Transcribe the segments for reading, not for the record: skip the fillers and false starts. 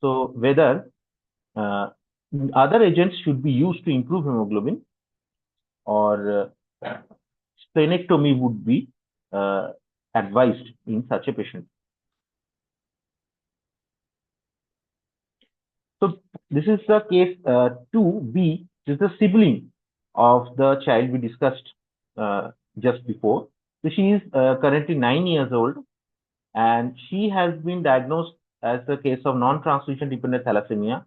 So whether uh, other agents should be used to improve hemoglobin, or splenectomy would be uh, advised in such a patient. So this is the case 2B. This is the sibling of the child we discussed just before. So she is currently 9 years old, and she has been diagnosed as a case of non-transfusion dependent thalassemia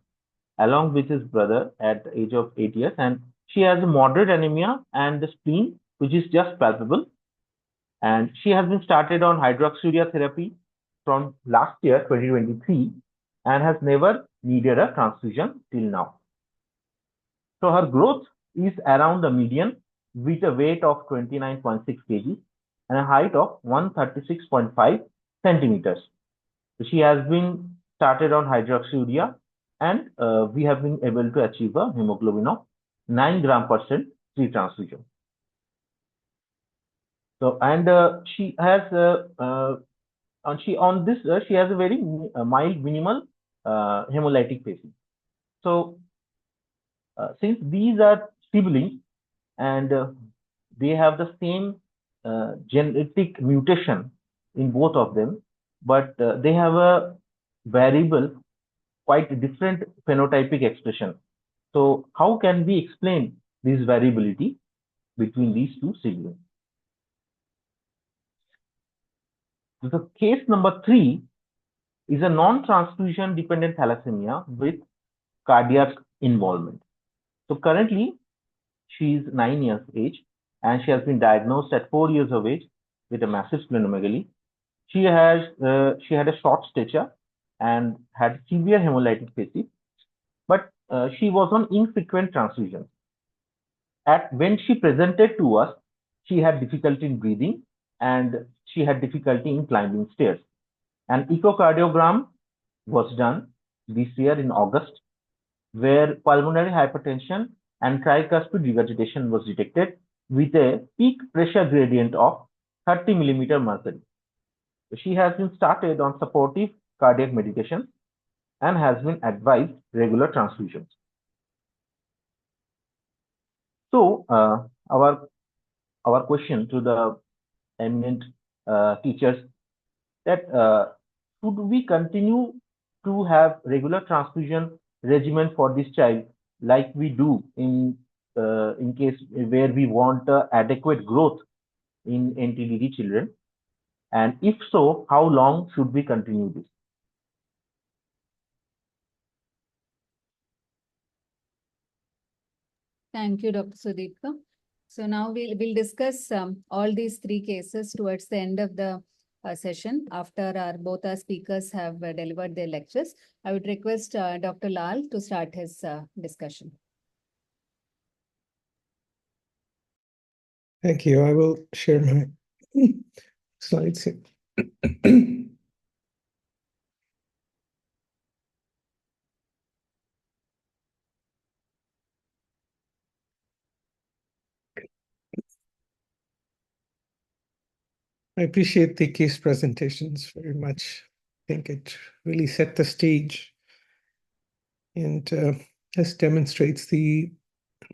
along with his brother at the age of 8 years, and she has a moderate anemia and the spleen which is just palpable, and she has been started on hydroxyurea therapy from last year 2023 and has never needed a transfusion till now. So her growth is around the median with a weight of 29.6 kg and a height of 136.5 centimeters. So she has been started on hydroxyurea, and we have been able to achieve a hemoglobin of 9 gram per cent pre-transfusion. So, and she has she has a very mild minimal hemolytic pacing. So since these are siblings and they have the same genetic mutation in both of them, but they have a variable quite different phenotypic expression. So how can we explain this variability between these two siblings? So case number 3 is a non-transfusion dependent thalassemia with cardiac involvement. So currently she is 9 years age and she has been diagnosed at 4 years of age with a massive splenomegaly. She had a short stature and had severe hemolytic crisis, but she was on infrequent transfusions. When she presented to us, she had difficulty in breathing and she had difficulty in climbing stairs. An echocardiogram was done this year in August, where pulmonary hypertension and tricuspid regurgitation was detected with a peak pressure gradient of 30 millimeter mercury. She has been started on supportive cardiac medication and has been advised regular transfusions. So our question to the eminent teachers that should we continue to have regular transfusion regimen for this child like we do in case where we want adequate growth in NTDD children, and if so, how long should we continue this? Thank you, Dr. Sudeepka. So now we'll discuss all these 3 cases towards the end of the session after both our speakers have delivered their lectures. I would request Dr. Lal to start his discussion. Thank you. I will share my slides here. I appreciate the case presentations very much. I think it really set the stage and just demonstrates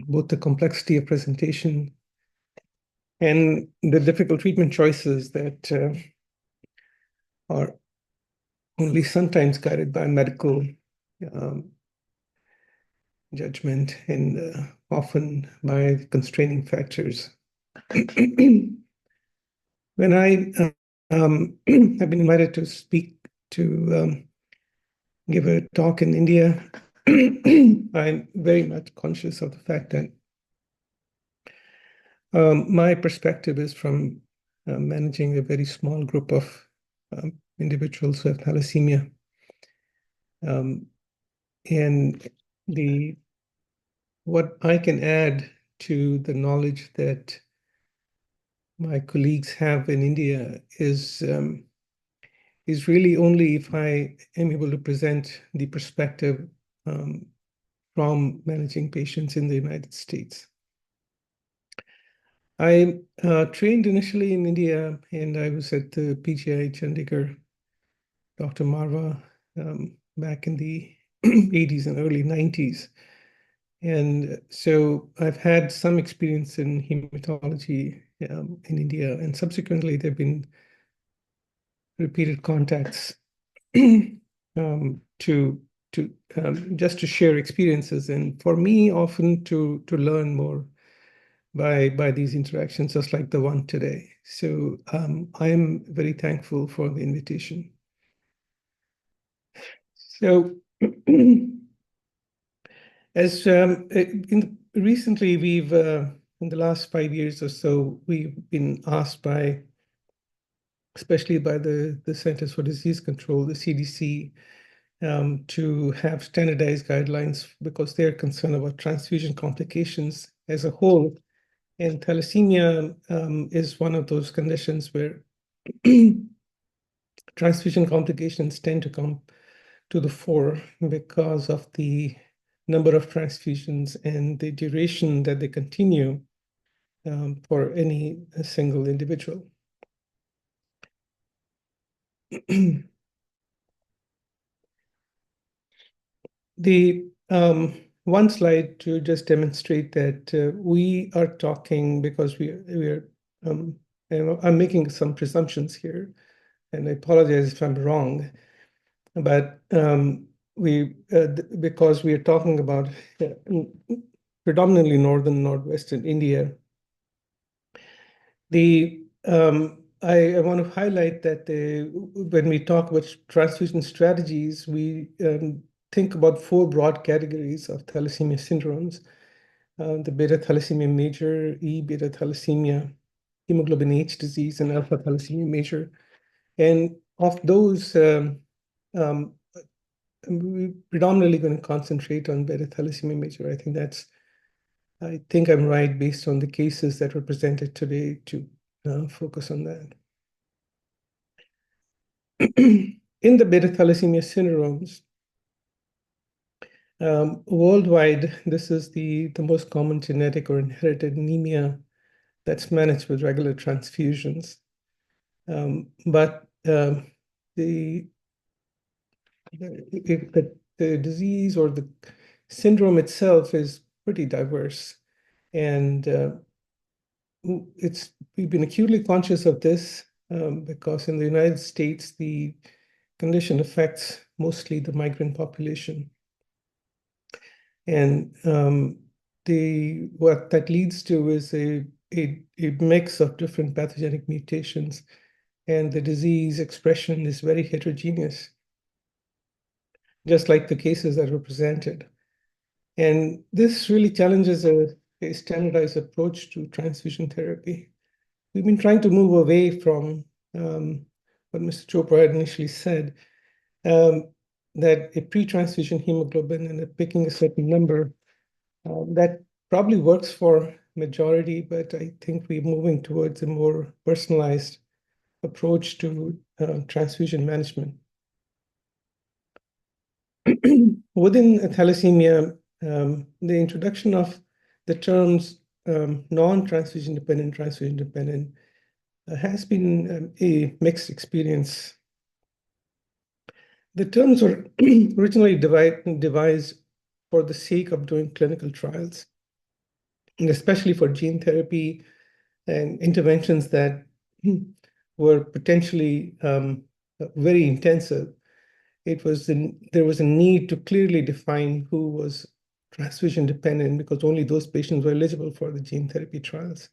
both the complexity of presentation and the difficult treatment choices that are only sometimes guided by medical judgment and often by constraining factors. When I have been invited to speak to give a talk in India, I'm very much conscious of the fact that my perspective is from managing a very small group of individuals who have thalassemia. And what I can add to the knowledge that my colleagues have in India is really only if I am able to present the perspective from managing patients in the United States. I trained initially in India, and I was at the PGI Chandigarh, Dr. Marva, back in the 80s and early 90s. And so I've had some experience in hematology in India, and subsequently there have been repeated contacts to just to share experiences, and for me often to learn more by these interactions, just like the one today. So I am very thankful for the invitation. So as recently we've in the last 5 years or so, we've been asked by, especially by the Centers for Disease Control, the CDC, to have standardized guidelines because they're concerned about transfusion complications as a whole. And thalassemia is one of those conditions where transfusion complications tend to come to the fore because of the number of transfusions and the duration that they continue for any single individual. The one slide to just demonstrate that we are talking because we're I'm making some presumptions here, and I apologize if I'm wrong, but because we are talking about predominantly northern northwestern India. I want to highlight that when we talk about transfusion strategies, we think about 4 broad categories of thalassemia syndromes: the beta thalassemia major, E beta thalassemia, hemoglobin H disease, and alpha thalassemia major. And of those, we're predominantly going to concentrate on beta thalassemia major. I think I'm right based on the cases that were presented today to focus on that. In the beta thalassemia syndromes, worldwide, this is the most common genetic or inherited anemia that's managed with regular transfusions. But the disease or the syndrome itself is pretty diverse. And we've been acutely conscious of this because in the United States, the condition affects mostly the migrant population. And what that leads to is a mix of different pathogenic mutations, and the disease expression is very heterogeneous, just like the cases that were presented. And this really challenges a standardized approach to transfusion therapy. We've been trying to move away from what Mr. Chopra had initially said, that a pre-transfusion hemoglobin and picking a certain number, that probably works for majority, but I think we're moving towards a more personalized approach to transfusion management. Within thalassemia, the introduction of the terms non-transfusion dependent, transfusion dependent has been a mixed experience. The terms were originally devised for the sake of doing clinical trials, and especially for gene therapy and interventions that were potentially very intensive. There was a need to clearly define who was transfusion dependent because only those patients were eligible for the gene therapy trials.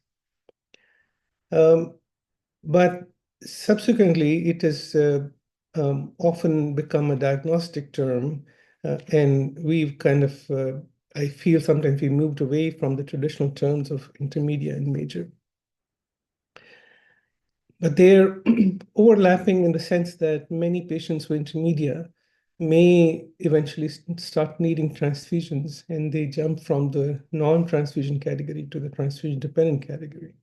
But subsequently, it has often become a diagnostic term, and we've kind of, I feel sometimes we moved away from the traditional terms of intermediate and major. But they're overlapping in the sense that many patients with intermediate may eventually start needing transfusions, and they jump from the non-transfusion category to the transfusion-dependent category.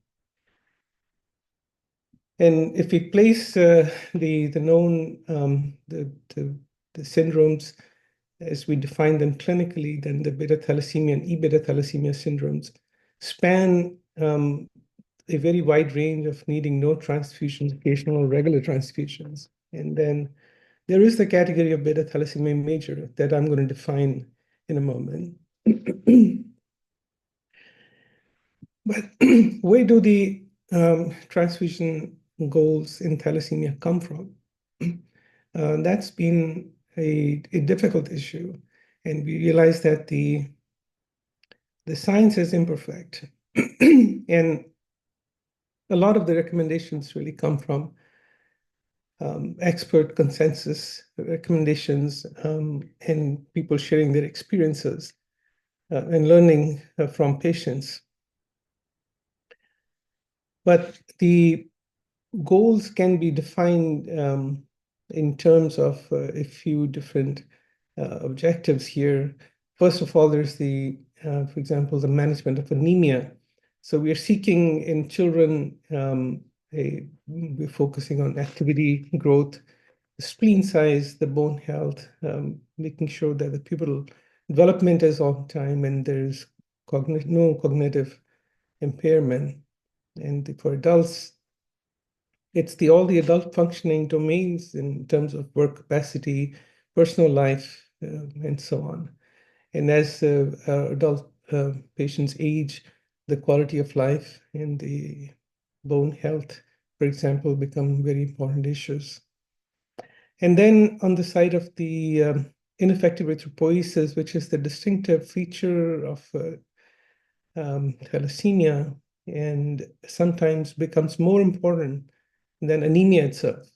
And if we place the known the syndromes as we define them clinically, then the beta thalassemia and E beta thalassemia syndromes span a very wide range of needing no transfusions, occasional regular transfusions. And then there is the category of beta thalassemia major that I'm going to define in a moment. But where do the transfusion goals in thalassemia come from? That's been a difficult issue, and we realize that the science is imperfect, and a lot of the recommendations really come from expert consensus recommendations, and people sharing their experiences and learning from patients. But the goals can be defined in terms of a few different objectives here. First of all, there's for example, the management of anemia. So we are seeking in children, we're focusing on activity, growth, the spleen size, the bone health, making sure that the pupil development is on time and there's no cognitive impairment. And for adults, it's all the adult functioning domains in terms of work capacity, personal life, and so on. And as adult patients age, the quality of life and the bone health, for example, become very important issues. And then on the side of the ineffective erythropoiesis, which is the distinctive feature of thalassemia, and sometimes becomes more important than anemia itself.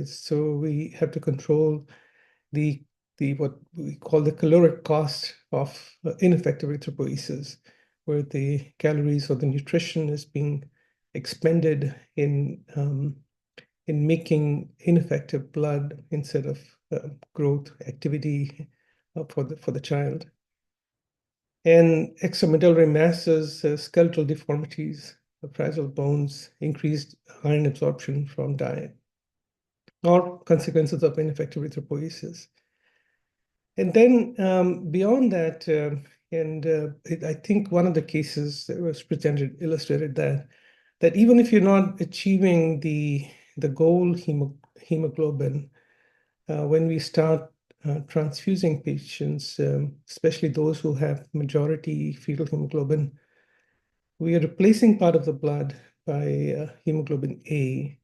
So we have to control the what we call the caloric cost of ineffective erythropoiesis, where the calories or the nutrition is being expended in making ineffective blood instead of growth activity for the child. And extramedullary masses, skeletal deformities, fragile bones, increased iron absorption from diet, or consequences of ineffective erythropoiesis. And then beyond that, I think one of the cases that was presented illustrated that even if you're not achieving the goal hemoglobin, when we start transfusing patients, especially those who have majority fetal hemoglobin, we are replacing part of the blood by hemoglobin A.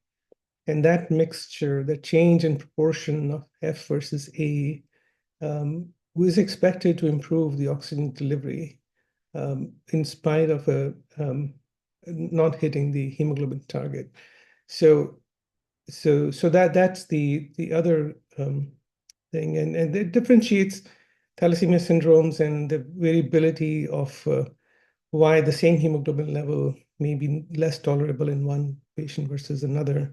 And that mixture, the change in proportion of F versus A, was expected to improve the oxygen delivery in spite of not hitting the hemoglobin target. So that's the other thing, and it differentiates thalassemia syndromes and the variability of why the same hemoglobin level may be less tolerable in one patient versus another,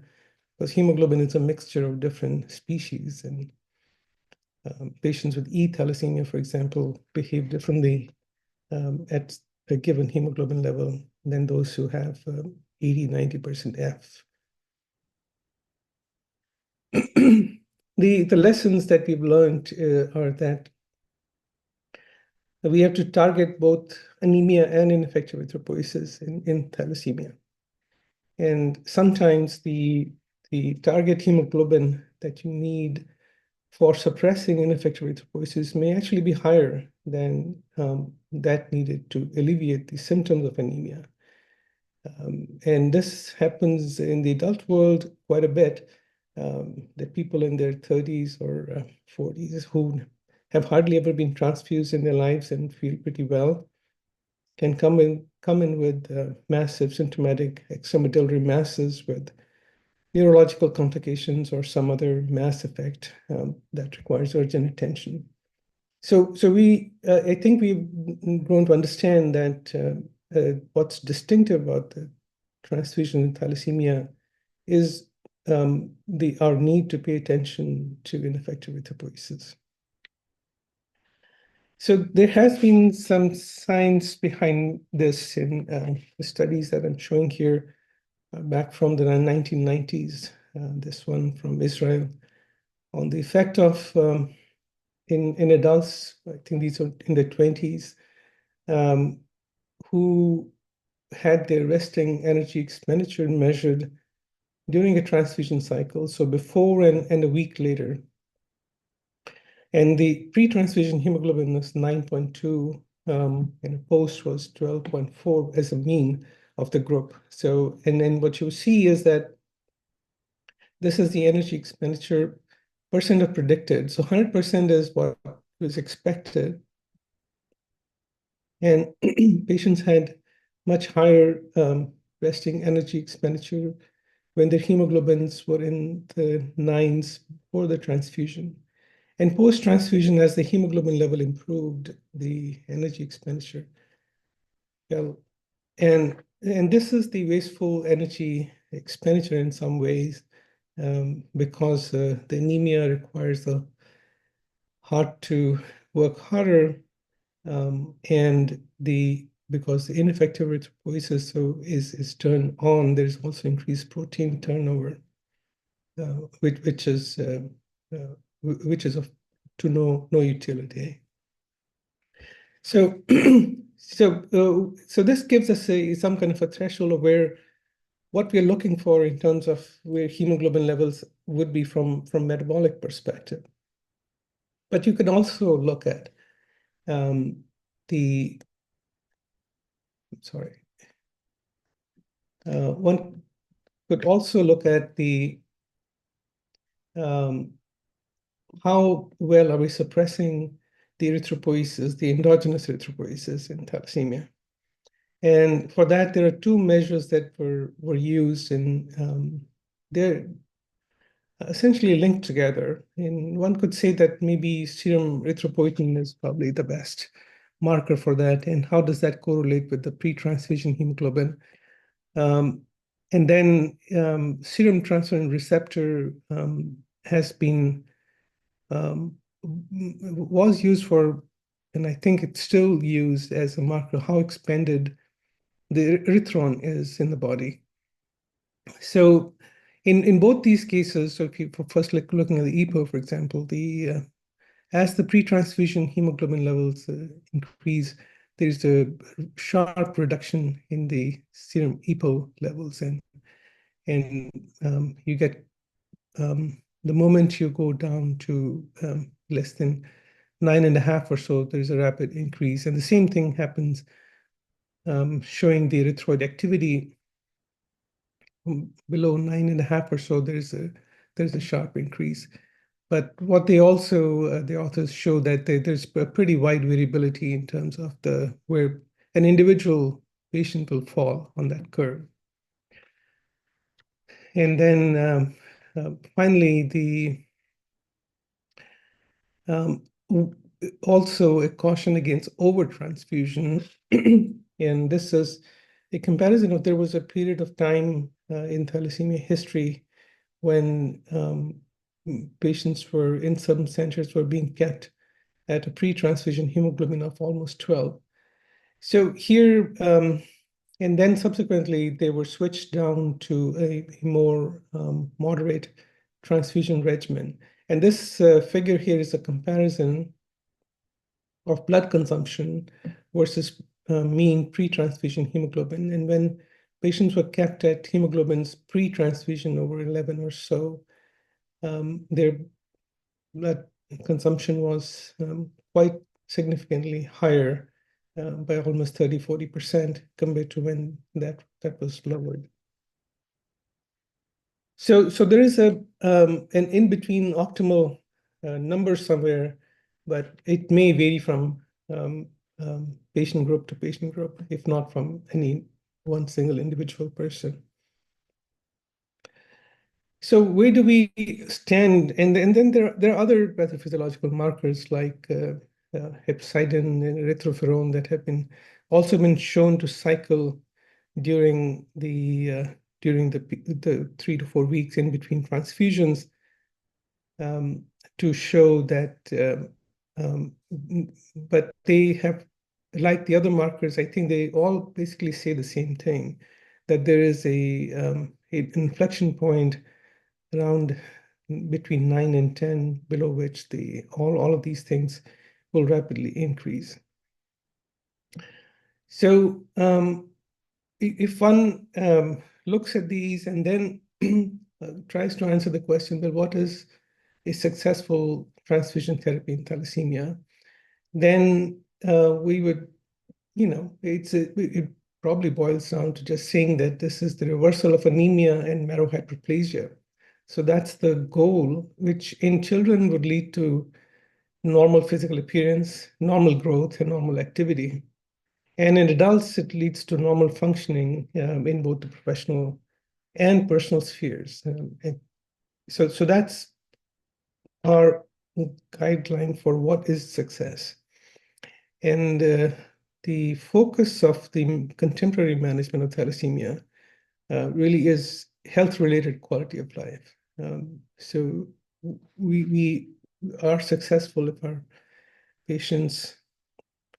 because hemoglobin is a mixture of different species, and patients with E thalassemia, for example, behave differently at a given hemoglobin level than those who have 80–90% F. The lessons that we've learned are that we have to target both anemia and ineffective erythropoiesis in thalassemia. And sometimes the target hemoglobin that you need for suppressing ineffective erythropoiesis may actually be higher than that needed to alleviate the symptoms of anemia. And this happens in the adult world quite a bit. The people in their 30s or 40s who have hardly ever been transfused in their lives and feel pretty well can come in with massive symptomatic extramedullary masses with neurological complications or some other mass effect that requires urgent attention. So I think we've grown to understand that what's distinctive about the transfusion in thalassemia is our need to pay attention to ineffective erythropoiesis. So there has been some science behind this in the studies that I'm showing here back from the 1990s, this one from Israel, on the effect of, in adults, I think these are in their 20s, who had their resting energy expenditure measured during a transfusion cycle, so before and a week later. And the pre-transfusion hemoglobin was 9.2, and post was 12.4 as a mean of the group. So, and then what you see is that this is the energy expenditure percent of predicted. So 100% is what was expected. And patients had much higher resting energy expenditure when their hemoglobins were in the 9s for the transfusion. And post-transfusion, as the hemoglobin level improved, the energy expenditure fell. And this is the wasteful energy expenditure in some ways, because the anemia requires the heart to work harder, and because the ineffective erythropoiesis is turned on, there's also increased protein turnover, which is of to no utility. So so this gives us some kind of a threshold of what we're looking for in terms of where hemoglobin levels would be from metabolic perspective. But you can also look at one could also look at how well are we suppressing the erythropoiesis, the endogenous erythropoiesis in thalassemia. And for that, there are two measures that were used, and they're essentially linked together. And one could say that maybe serum erythropoietin is probably the best marker for that. And how does that correlate with the pre-transfusion hemoglobin? And then serum transferrin receptor has been was used for, and I think it's still used as a marker how expanded the erythron is in the body. So in both these cases, so if you first looking at the EPO, for example, as the pre-transfusion hemoglobin levels increase, there's a sharp reduction in the serum EPO levels, and you get the moment you go down to less than 9.5 or so, there's a rapid increase, and the same thing happens showing the erythroid activity below 9.5 or so. There's a sharp increase. But what they also, the authors show that there's a pretty wide variability in terms of where an individual patient will fall on that curve. And then finally, also a caution against overtransfusion. And this is a comparison of there was a period of time in thalassemia history when patients were in some centers were being kept at a pre-transfusion hemoglobin of almost 12. So here, and then subsequently they were switched down to a more moderate transfusion regimen. And this figure here is a comparison of blood consumption versus mean pre-transfusion hemoglobin. And when patients were kept at hemoglobins pre-transfusion over 11 or so, their blood consumption was quite significantly higher by almost 30–40% compared to when that was lowered. So there is an in-between optimal number somewhere, but it may vary from patient group to patient group, if not from any one single individual person. So where do we stand? And then there are other pathophysiological markers like hepcidin and erythroferrone that have also been shown to cycle during the 3 to 4 weeks in between transfusions, to show that, but they have, like the other markers, I think they all basically say the same thing, that there is an inflection point around between 9 and 10, below which all of these things will rapidly increase. So if one looks at these and then tries to answer the question, well, what is a successful transfusion therapy in thalassemia? Then we would, it probably boils down to just saying that this is the reversal of anemia and marrow hyperplasia. So that's the goal, which in children would lead to normal physical appearance, normal growth, and normal activity. And in adults, it leads to normal functioning in both the professional and personal spheres. So that's our guideline for what is success. And the focus of the contemporary management of thalassemia really is health-related quality of life. So we are successful if our patients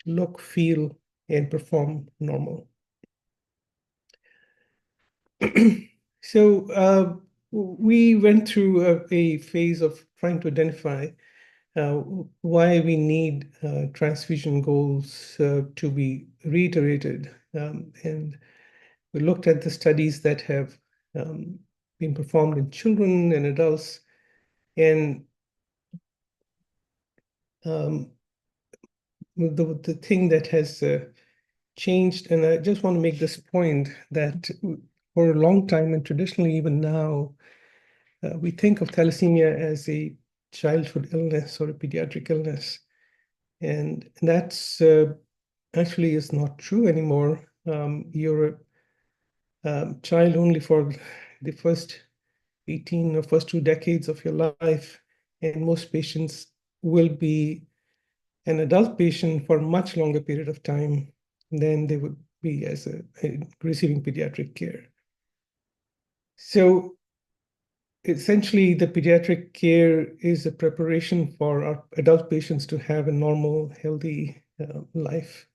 look, feel, and perform normal. So we went through a phase of trying to identify why we need transfusion goals to be reiterated. And we looked at the studies that have been performed in children and adults. And the thing that has changed, and I just want to make this point, that for a long time, and traditionally even now, we think of thalassemia as a childhood illness or a pediatric illness. And that's actually is not true anymore. You're a child only for the first 18 or first 2 decades of your life, and most patients will be an adult patient for a much longer period of time than they would be as receiving pediatric care. So essentially, the pediatric care is a preparation for our adult patients to have a normal, healthy life,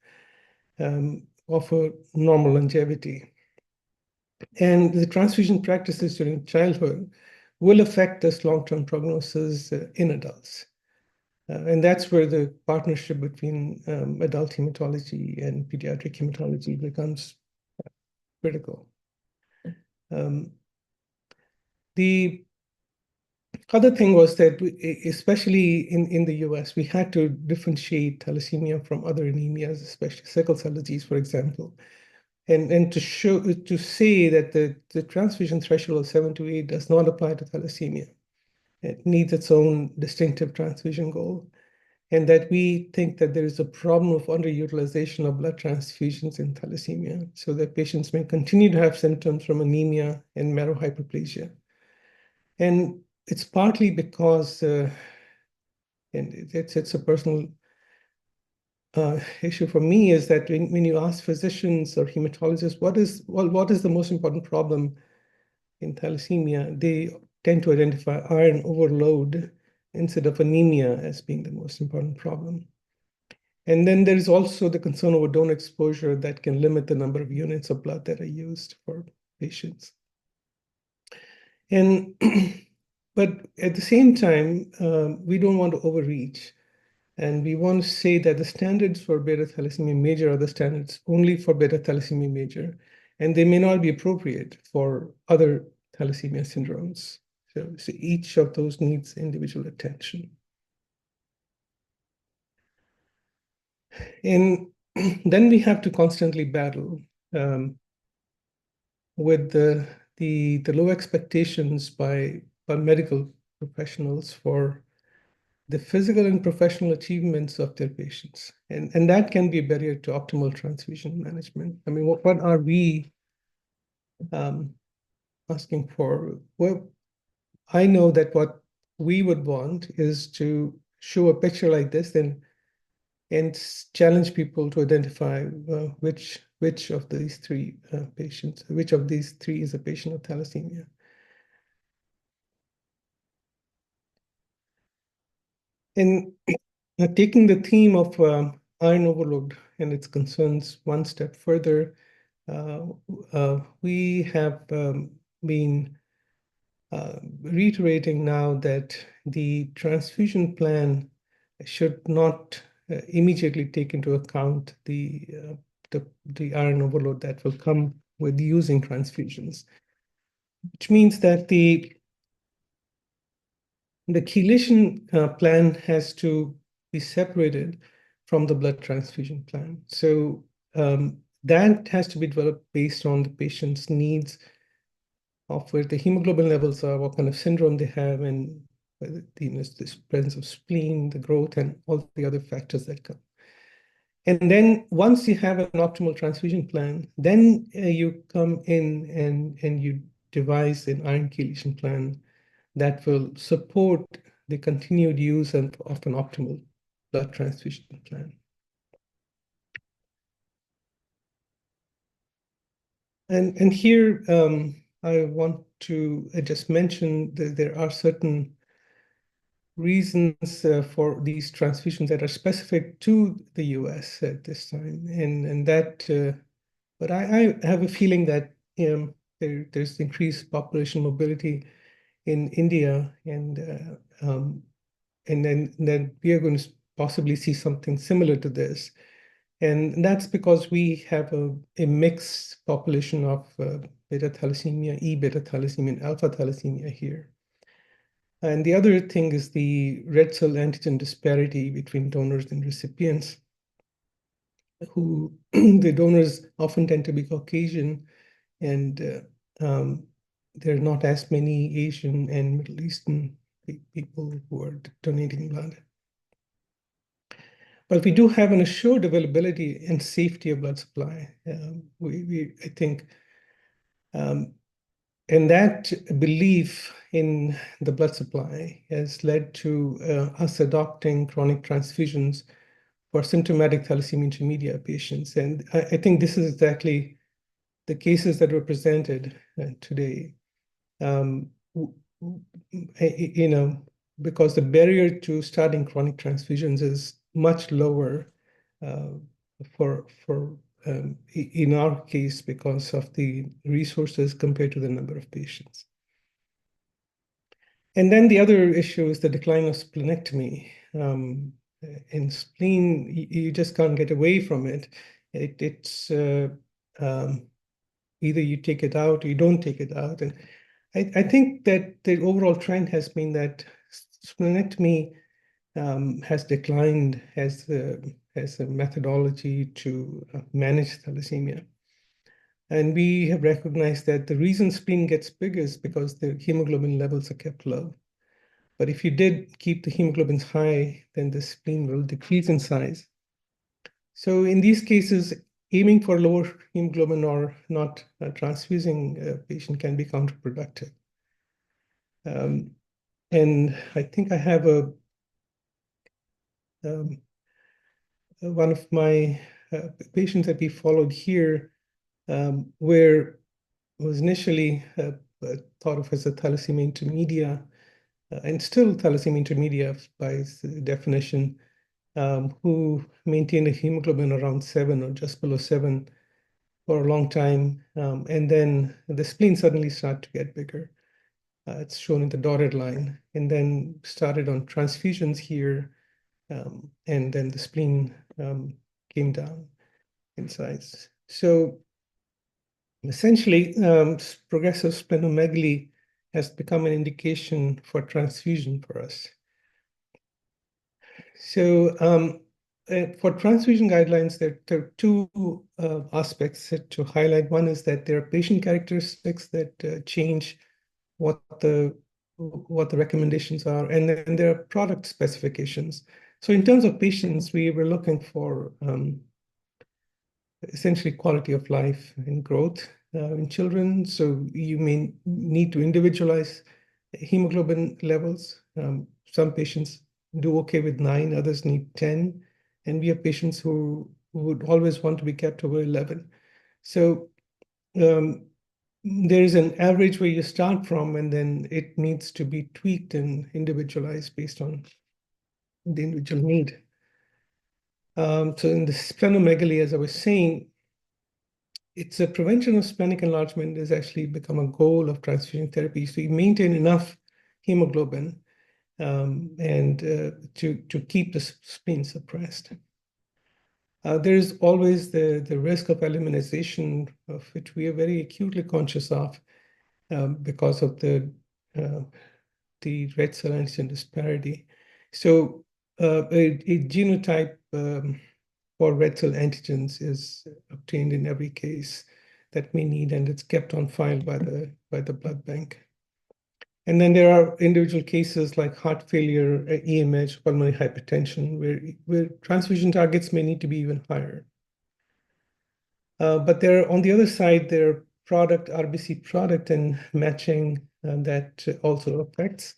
offer normal longevity. And the transfusion practices during childhood will affect this long-term prognosis in adults. And that's where the partnership between adult hematology and pediatric hematology becomes critical. The other thing was that, especially in the US, we had to differentiate thalassemia from other anemias, especially sickle cell disease, for example. And to say that the transfusion threshold of 7 to 8 does not apply to thalassemia. It needs its own distinctive transfusion goal. And that we think that there is a problem of underutilization of blood transfusions in thalassemia, so that patients may continue to have symptoms from anemia and marrow hyperplasia. And it's partly because, and it's a personal issue for me, is that when you ask physicians or hematologists, what is the most important problem in thalassemia, they tend to identify iron overload instead of anemia as being the most important problem. And then there is also the concern over donor exposure that can limit the number of units of blood that are used for patients. And but at the same time, we don't want to overreach. And we want to say that the standards for beta thalassemia major are the standards only for beta thalassemia major, and they may not be appropriate for other thalassemia syndromes. So each of those needs individual attention. And then we have to constantly battle with the low expectations by medical professionals for the physical and professional achievements of their patients. And that can be a barrier to optimal transfusion management. I mean, what are we asking for? Well, I know that what we would want is to show a picture like this and challenge people to identify which of these three patients, which of these three is a patient of thalassemia. And taking the theme of iron overload and its concerns one step further, we have been reiterating now that the transfusion plan should not immediately take into account the iron overload that will come with using transfusions. which means that the chelation plan has to be separated from the blood transfusion plan. So that has to be developed based on the patient's needs of where the hemoglobin levels are, what kind of syndrome they have, and this presence of spleen, the growth, and all the other factors that come. And then once you have an optimal transfusion plan, then you come in and you devise an iron chelation plan that will support the continued use of an optimal blood transfusion plan. And here I want to just mention that there are certain reasons for these transfusions that are specific to the US at this time. And that, but I have a feeling that there's increased population mobility in India, and then we are going to possibly see something similar to this. And that's because we have a mixed population of beta thalassemia, E beta thalassemia, and alpha thalassemia here. And the other thing is the red cell antigen disparity between donors and recipients, who the donors often tend to be Caucasian, and there are not as many Asian and Middle Eastern people who are donating blood. But we do have an assured availability and safety of blood supply. I think, and that belief in the blood supply has led to us adopting chronic transfusions for symptomatic thalassemia intermedia patients. And I think this is exactly the cases that were presented today. Because the barrier to starting chronic transfusions is much lower in our case because of the resources compared to the number of patients. And then the other issue is the decline of splenectomy. In spleen, you just can't get away from it. It's either you take it out or you don't take it out. And I think that the overall trend has been that splenectomy has declined as a methodology to manage thalassemia. And we have recognized that the reason spleen gets bigger is because the hemoglobin levels are kept low. But if you did keep the hemoglobins high, then the spleen will decrease in size. So in these cases, aiming for lower hemoglobin or not transfusing a patient can be counterproductive. And I think I have one of my patients that we followed here, where was initially thought of as a thalassemia intermedia, and still thalassemia intermedia by its definition, who maintained a hemoglobin around 7 or just below 7 for a long time. And then the spleen suddenly started to get bigger. It's shown in the dotted line, and then started on transfusions here, and then the spleen came down in size. So essentially, progressive splenomegaly has become an indication for transfusion for us. So for transfusion guidelines, there are two aspects to highlight. One is that there are patient characteristics that change what the recommendations are, and then there are product specifications. So in terms of patients, we were looking for essentially quality of life and growth in children. So you may need to individualize hemoglobin levels. Some patients do okay with 9, others need 10, and we have patients who would always want to be kept over 11. So there is an average where you start from, and then it needs to be tweaked and individualized based on the individual need. So in the splenomegaly, as I was saying, it's a prevention of splenic enlargement has actually become a goal of transfusion therapy. So you maintain enough hemoglobin and to keep the spleen suppressed. There is always the risk of elimination, of which we are very acutely conscious of. because of the red cell antigen disparity. So a genotype for red cell antigens is obtained in every case that we need, and it's kept on file by the blood bank. And then there are individual cases like heart failure, EMH, pulmonary hypertension, where transfusion targets may need to be even higher. But there, on the other side, there are RBC product and matching that also affects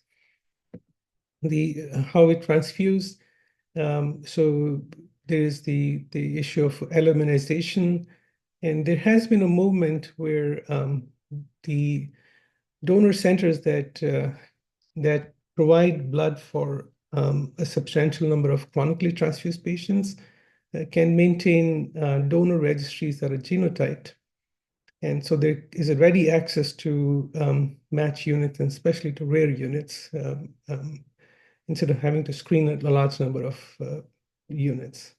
how we transfuse. So there is the issue of elimination, and there has been a movement where the donor centers that provide blood for a substantial number of chronically transfused patients can maintain donor registries that are genotyped. And so there is a ready access to match units, and especially to rare units, instead of having to screen a large number of units.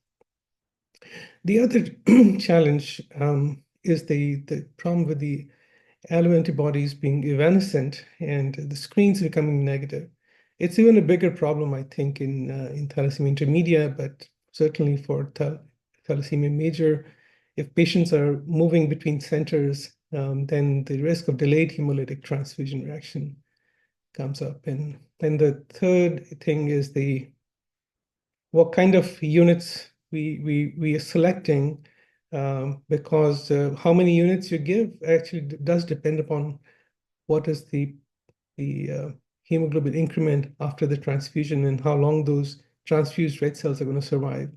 The other challenge is the problem with the alloantibodies being evanescent and the screens becoming negative. It's even a bigger problem, I think, in thalassemia intermedia, but certainly for thalassemia major. If patients are moving between centers, then the risk of delayed hemolytic transfusion reaction comes up. And then the third thing is what kind of units we are selecting, because how many units you give actually does depend upon what is the hemoglobin increment after the transfusion and how long those transfused red cells are going to survive.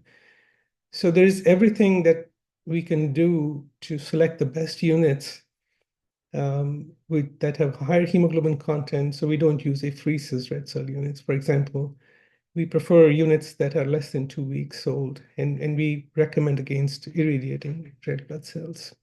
So there's everything that we can do to select the best units that have higher hemoglobin content, so we don't use apheresis red cell units, for example. We prefer units that are less than 2 weeks old, and we recommend against irradiating red blood cells.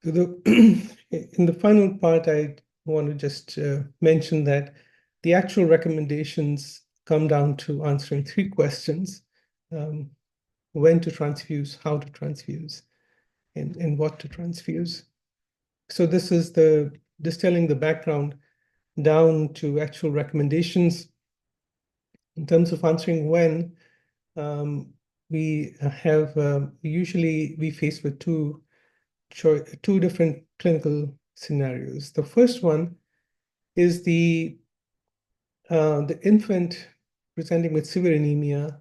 So in the final part, I want to just mention that the actual recommendations come down to answering 3 questions: when to transfuse, how to transfuse, and what to transfuse. So this is distilling the background down to actual recommendations. In terms of answering when, we have usually we face with two different clinical scenarios. The first one is the infant presenting with severe anemia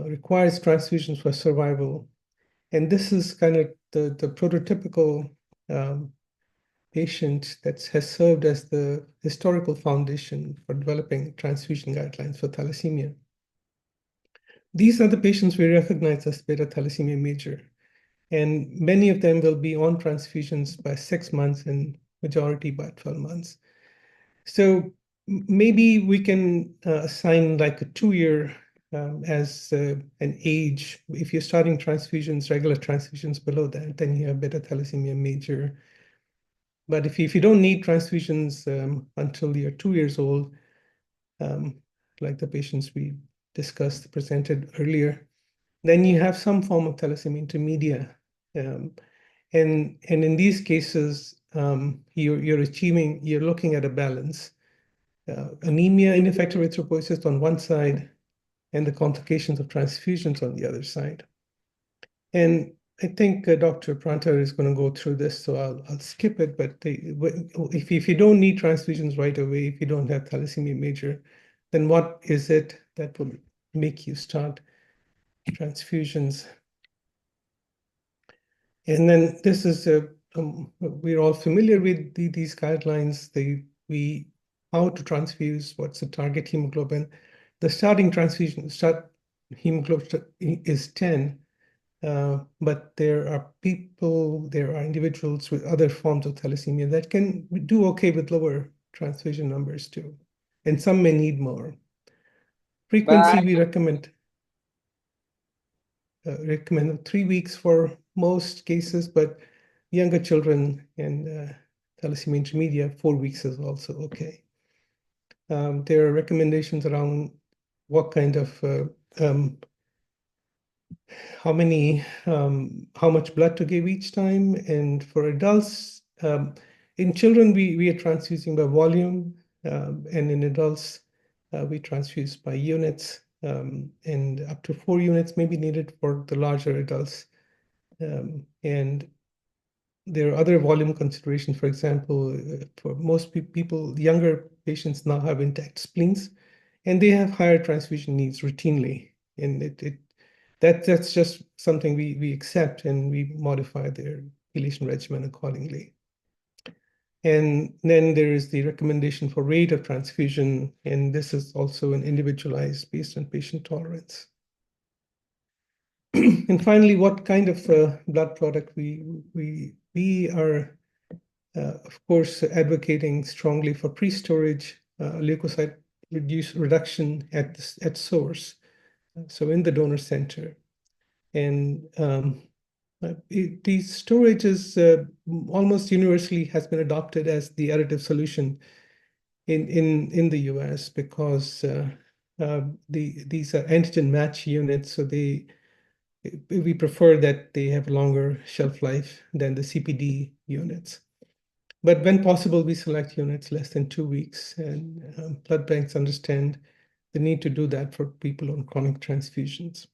requires transfusions for survival, and this is kind of the prototypical patient that has served as the historical foundation for developing transfusion guidelines for thalassemia. These are the patients we recognize as beta thalassemia major, and many of them will be on transfusions by 6 months and majority by 12 months. So maybe we can assign like a 2-year as an age. If you're starting transfusions, regular transfusions below that, then you have beta thalassemia major. But if you don't need transfusions until you're 2 years old, like the patients we presented earlier, then you have some form of thalassemia intermedia. And in these cases, you're looking at a balance. Anemia, ineffective erythropoiesis on one side, and the complications of transfusions on the other side. And I think Dr. Pranter is going to go through this, so I'll skip it. But if you don't need transfusions right away, if you don't have thalassemia major, then what is it that will make you start transfusions? And then this is we're all familiar with these guidelines. How to transfuse, what's the target hemoglobin. The starting hemoglobin is 10. But there are individuals with other forms of thalassemia that can do okay with lower transfusion numbers too, and some may need more. Frequency, we recommend 3 weeks for most cases, but younger children and thalassemia intermedia, 4 weeks is also okay. There are recommendations around what kind of how much blood to give each time. And for adults, In children, we are transfusing by volume, and in adults, we transfuse by units, and up to 4 units may be needed for the larger adults. And there are other volume considerations. For example, for most people, younger patients now have intact spleens, and they have higher transfusion needs routinely. And that's just something we accept, and we modify their chelation regimen accordingly. And then there is the recommendation for rate of transfusion, and this is also an individualized based on patient tolerance. And finally, what kind of blood product we are, of course, advocating strongly for pre-storage leukocyte reduction at source, so in the donor center. And the storage is almost universally has been adopted as the additive solution in the US, because these are antigen match units, so we prefer that they have longer shelf life than the CPD units. But when possible, we select units less than 2 weeks, and blood banks understand the need to do that for people on chronic transfusions.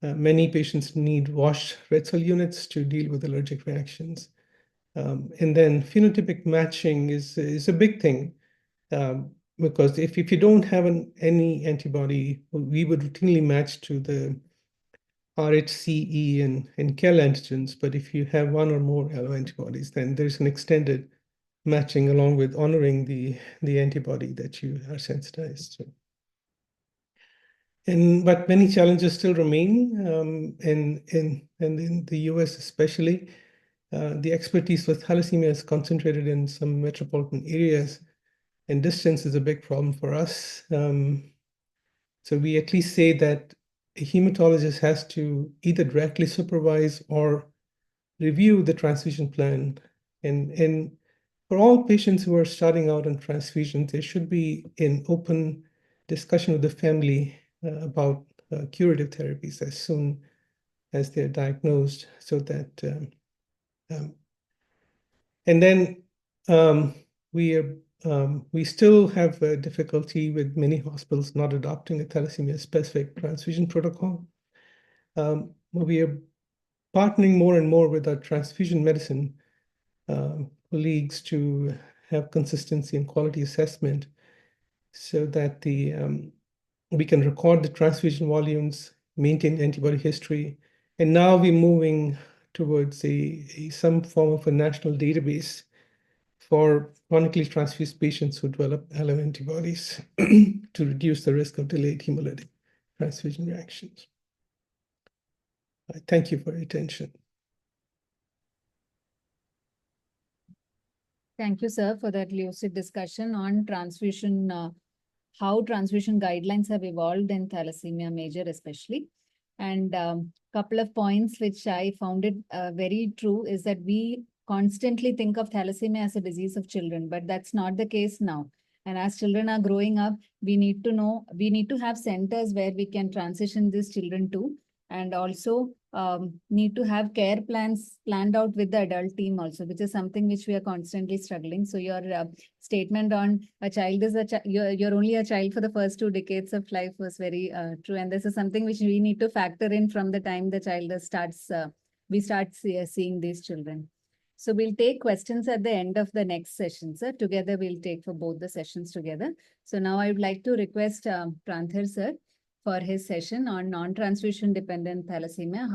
Many patients need washed red cell units to deal with allergic reactions. And then phenotypic matching is a big thing, because if you don't have any antibody, we would routinely match to the RHCE and KEL antigens. But if you have one or more alloantibodies, then there's an extended matching along with honoring the antibody that you are sensitized to. But many challenges still remain, and in the US especially. The expertise with thalassemia is concentrated in some metropolitan areas, and distance is a big problem for us. So we at least say that a hematologist has to either directly supervise or review the transfusion plan. And for all patients who are starting out on transfusions, there should be an open discussion with the family about curative therapies as soon as they're diagnosed, so that and then we still have a difficulty with many hospitals not adopting a thalassemia-specific transfusion protocol. We are partnering more and more with our transfusion medicine colleagues to have consistency and quality assessment, so that we can record the transfusion volumes, maintain antibody history, and now we're moving towards some form of a national database for chronically transfused patients who develop alloantibodies to reduce the risk of delayed hemolytic transfusion reactions. I thank you for your attention. Thank you, sir, for that lucid discussion on transfusion, how transfusion guidelines have evolved in thalassemia major especially. And couple of points which I found it very true is that we constantly think of thalassemia as a disease of children, but that's not the case now. And as children are growing up, we need to have centers where we can transition these children to, and also need to have care plans planned out with the adult team also, which is something which we are constantly struggling. So your statement on a child is you're only a child for the first 2 decades of life was very true. And this is something which we need to factor in from the time the child starts, we start seeing these children. So we'll take questions at the end of the next session, sir. Together we'll take for both the sessions together. So now I would like to request Pranthir sir for his session on non-transfusion dependent thalassemia,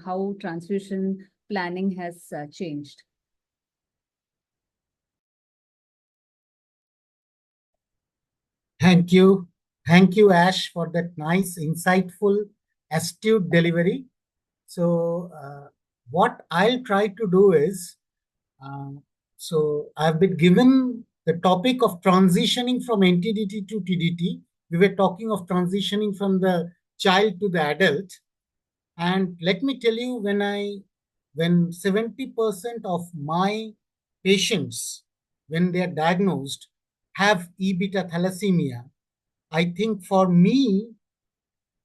how transfusion planning has changed. Thank you. Thank you, Ash, for that nice, insightful, astute delivery. So what I'll try to do is, so I've been given the topic of transitioning from NTDT to TDT. We were talking of transitioning from the child to the adult. And let me tell you, when 70% of my patients, when they are diagnosed, have E-beta thalassemia, I think for me,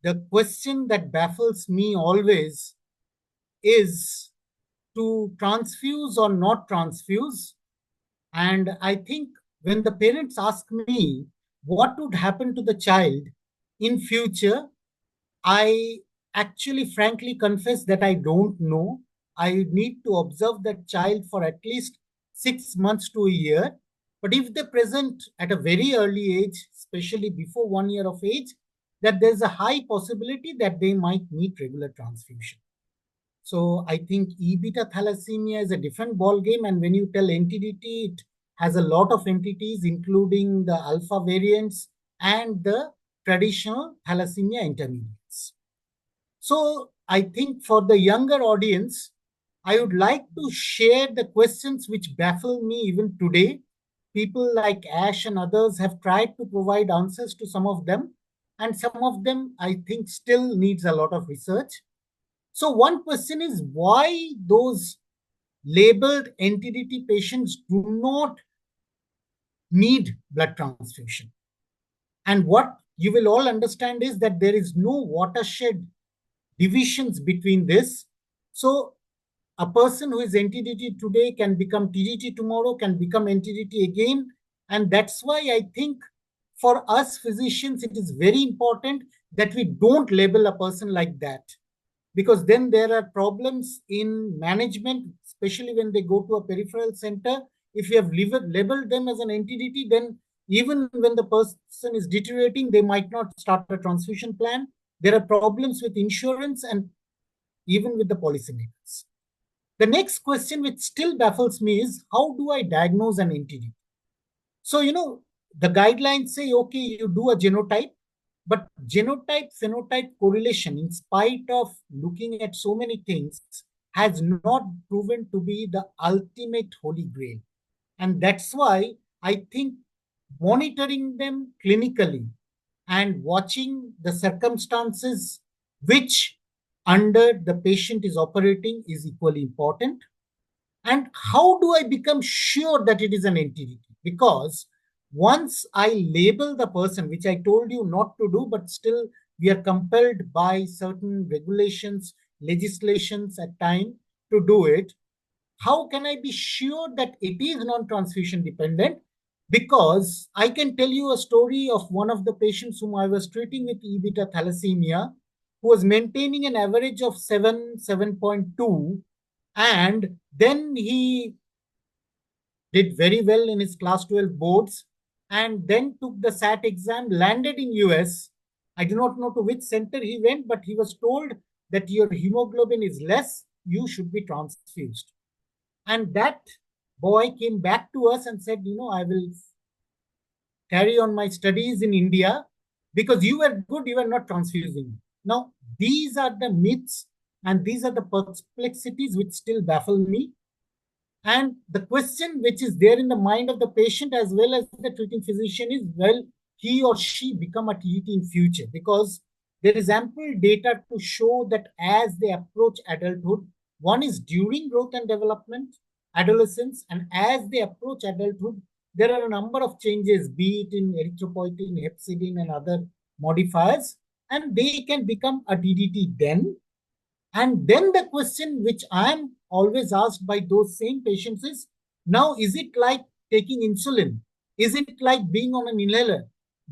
the question that baffles me always is to transfuse or not transfuse. And I think when the parents ask me what would happen to the child in future, I actually frankly confess that I don't know. I need to observe that child for at least 6 months to a year. But if they present at a very early age, especially before 1 year of age, that there's a high possibility that they might need regular transfusion. So I think E beta thalassemia is a different ball game, and when you tell NTDT, it has a lot of entities, including the alpha variants and the traditional thalassemia intermediates. So I think for the younger audience, I would like to share the questions which baffle me even today. People like Ash and others have tried to provide answers to some of them, and some of them I think still needs a lot of research. So one question is why those labeled NTDT patients do not need blood transfusion. And what you will all understand is that there is no watershed divisions between this. So a person who is NTDT today can become TDT tomorrow, can become NTDT again. And that's why I think for us physicians, it is very important that we don't label a person like that. Because then there are problems in management, especially when they go to a peripheral center. If you have labeled them as an NTDT, then even when the person is deteriorating, they might not start a transfusion plan. There are problems with insurance and even with the policymakers. The next question, which still baffles me, is how do I diagnose an NTDT? So, the guidelines say, okay, you do a genotype, but genotype-phenotype correlation, in spite of looking at so many things, has not proven to be the ultimate holy grail. And that's why I think monitoring them clinically and watching the circumstances which under the patient is operating is equally important. And how do I become sure that it is an NTDT? Because once I label the person, which I told you not to do, but still we are compelled by certain regulations, legislations at time to do it, how can I be sure that it is non-transfusion dependent? Because I can tell you a story of one of the patients whom I was treating with E beta thalassemia, who was maintaining an average of 7.2, and then he did very well in his class 12 boards, and then took the SAT exam, landed in US. I do not know to which center he went, but he was told that your hemoglobin is less, you should be transfused. And that boy came back to us and said, I will carry on my studies in India because you were good, you were not transfusing. Now, these are the myths and these are the perplexities which still baffle me. And the question which is there in the mind of the patient as well as the treating physician is, will he or she become a TDT in future? Because there is ample data to show that as they approach adulthood, one is during growth and development, adolescence, and as they approach adulthood, there are a number of changes, be it in erythropoietin, hepcidin, and other modifiers, and they can become a TDT then. And then the question which I am always asked by those same patients is, now is it like taking insulin? Is it like being on an inhaler?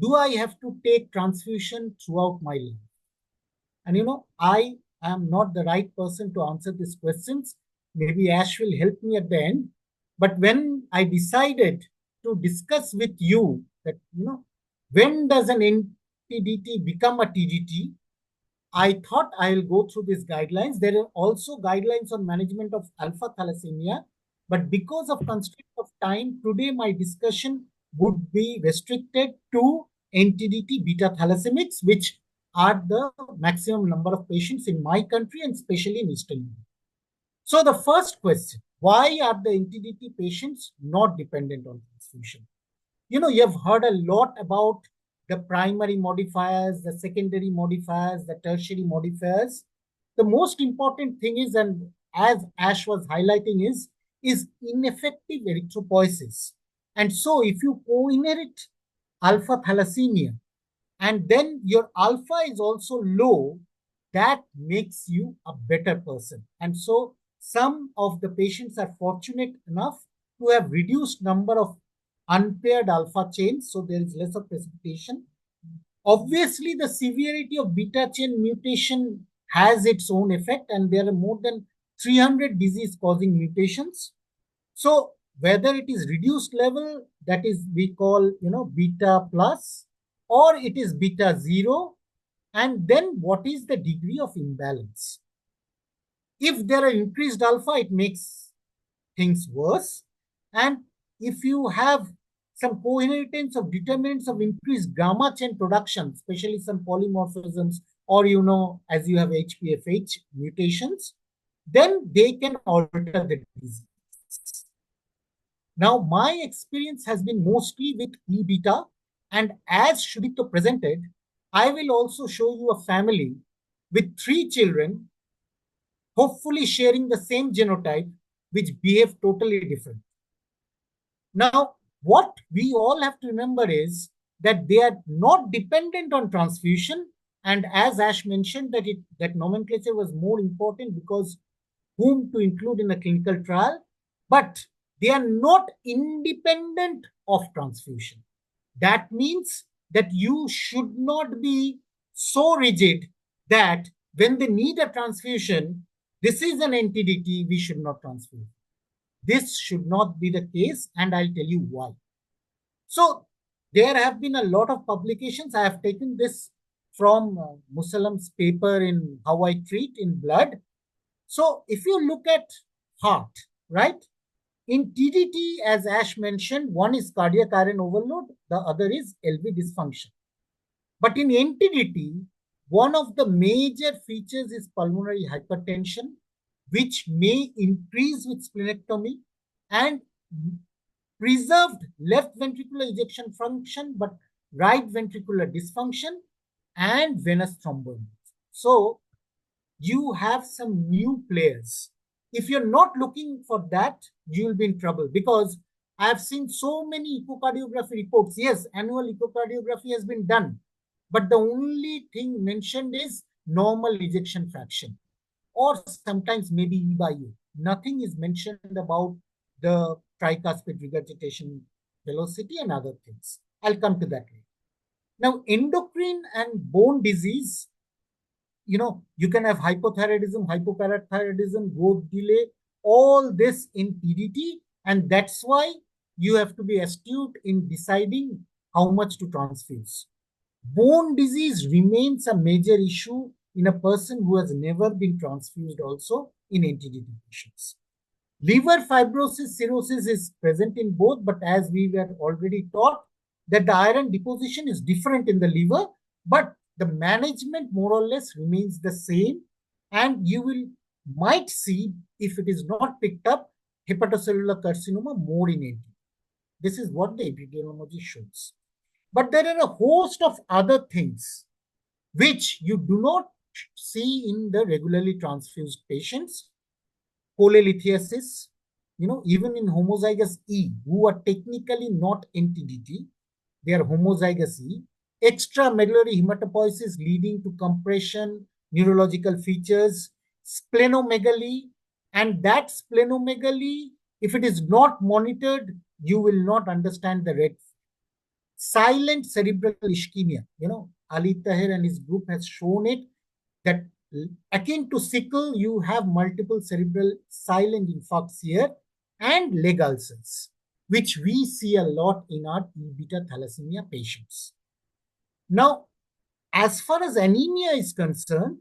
Do I have to take transfusion throughout my life? And I am not the right person to answer these questions. Maybe Ash will help me at the end. But when I decided to discuss with you that, when does an NTDT become a TDT, I thought I'll go through these guidelines. There are also guidelines on management of alpha thalassemia, but because of constraint of time, today my discussion would be restricted to NTDT beta thalassemics, which are the maximum number of patients in my country and especially in Eastern Europe. So the first question, why are the NTDT patients not dependent on transfusion? You have heard a lot about the primary modifiers, the secondary modifiers, the tertiary modifiers. The most important thing is, and as Ash was highlighting, is ineffective erythropoiesis. And so if you co-inherit alpha thalassemia, and then your alpha is also low, that makes you a better person. And so some of the patients are fortunate enough to have reduced number of unpaired alpha chains, so there is less of precipitation. Obviously, the severity of beta chain mutation has its own effect, and there are more than 300 disease-causing mutations. So whether it is reduced level, that is we call, beta plus, or it is beta 0, and then what is the degree of imbalance? If there are increased alpha, it makes things worse. And if you have some co-inheritance of determinants of increased gamma chain production, especially some polymorphisms, or as you have HPFH mutations, then they can alter the disease. Now, my experience has been mostly with E beta, and as Shudito presented, I will also show you a family with 3 children, hopefully sharing the same genotype, which behave totally different. Now, what we all have to remember is that they are not dependent on transfusion, and as Ash mentioned, that nomenclature was more important because whom to include in a clinical trial, but they are not independent of transfusion. That means that you should not be so rigid that when they need a transfusion, this is an NTDT, we should not transfuse. This should not be the case, and I'll tell you why. So there have been a lot of publications. I have taken this from Musalam's paper in How I Treat in Blood. So if you look at heart, right? In TDT, as Ash mentioned, one is cardiac iron overload, the other is LV dysfunction. But in NTDT, one of the major features is pulmonary hypertension, which may increase with splenectomy, and preserved left ventricular ejection function, but right ventricular dysfunction and venous thrombosis. So you have some new players. If you're not looking for that, you will be in trouble, because I have seen so many echocardiography reports. Yes, annual echocardiography has been done, but the only thing mentioned is normal ejection fraction, or sometimes maybe E by U. Nothing is mentioned about the tricuspid regurgitation velocity and other things. I'll come to that later. Now, endocrine and bone disease, you can have hypothyroidism, hypoparathyroidism, growth delay, all this in PDT, and that's why you have to be astute in deciding how much to transfuse. Bone disease remains a major issue in a person who has never been transfused also in NTDT patients. Liver fibrosis, cirrhosis is present in both, but as we were already taught that the iron deposition is different in the liver, but the management more or less remains the same, and you might see, if it is not picked up, hepatocellular carcinoma more in NTDT. This is what the epidemiology shows. But there are a host of other things which you do not see in the regularly transfused patients. Cholelithiasis, even in homozygous E, who are technically not NTDT, they are homozygous E. Extramedullary hematopoiesis leading to compression, neurological features, splenomegaly, and that splenomegaly, if it is not monitored, you will not understand the red. Silent cerebral ischemia, Ali Tahir and his group has shown it, that akin to sickle, you have multiple cerebral silent infarcts here, and leg ulcers, which we see a lot in our E-beta thalassemia patients. Now, as far as anemia is concerned,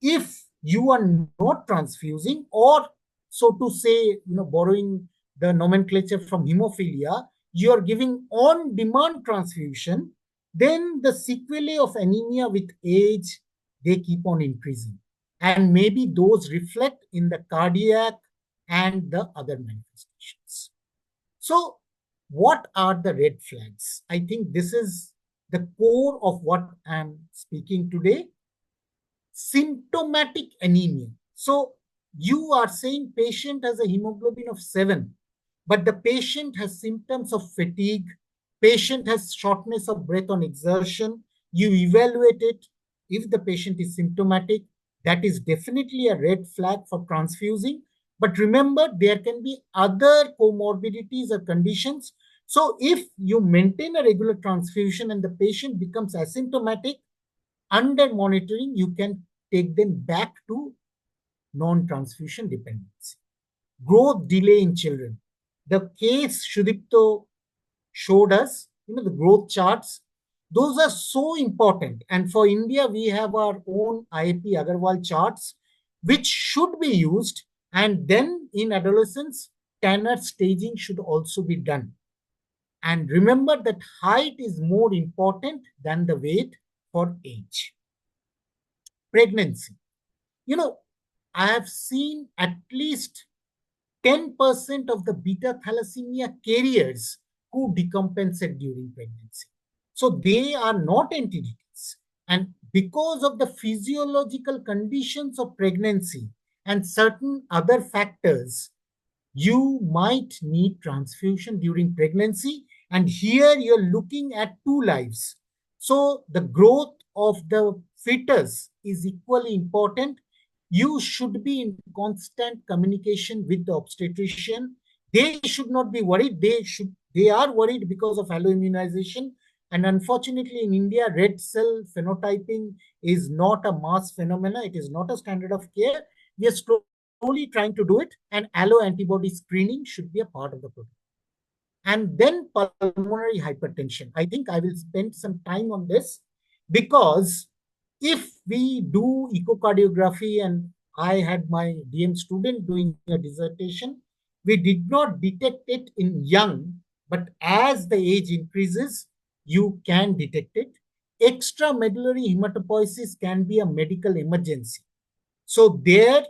if you are not transfusing, or so to say, borrowing the nomenclature from hemophilia, you are giving on-demand transfusion, then the sequelae of anemia with age, they keep on increasing. And maybe those reflect in the cardiac and the other manifestations. So what are the red flags? I think this is the core of what I'm speaking today. Symptomatic anemia. So you are saying patient has a hemoglobin of 7, but the patient has symptoms of fatigue, patient has shortness of breath on exertion. You evaluate it. If the patient is symptomatic, that is definitely a red flag for transfusing. But remember, there can be other comorbidities or conditions. So if you maintain a regular transfusion and the patient becomes asymptomatic, under monitoring, you can take them back to non-transfusion dependency. Growth delay in children. The case Shudipto showed us, the growth charts, those are so important. And for India, we have our own IAP Agarwal charts, which should be used. And then in adolescence, Tanner staging should also be done. And remember that height is more important than the weight for age. Pregnancy. I have seen at least 10% of the beta thalassemia carriers who decompensate during pregnancy. So they are not entities. And because of the physiological conditions of pregnancy and certain other factors, you might need transfusion during pregnancy. And here you're looking at 2 lives. So the growth of the fetus is equally important. You should be in constant communication with the obstetrician. They should not be worried. They are worried because of alloimmunization. And unfortunately, in India, red cell phenotyping is not a mass phenomena. It is not a standard of care. We are slowly trying to do it, and alloantibody screening should be a part of the program. And then pulmonary hypertension. I think I will spend some time on this because if we do echocardiography, and I had my DM student doing a dissertation, we did not detect it in young, but as the age increases, you can detect it. Extramedullary hematopoiesis can be a medical emergency. So there,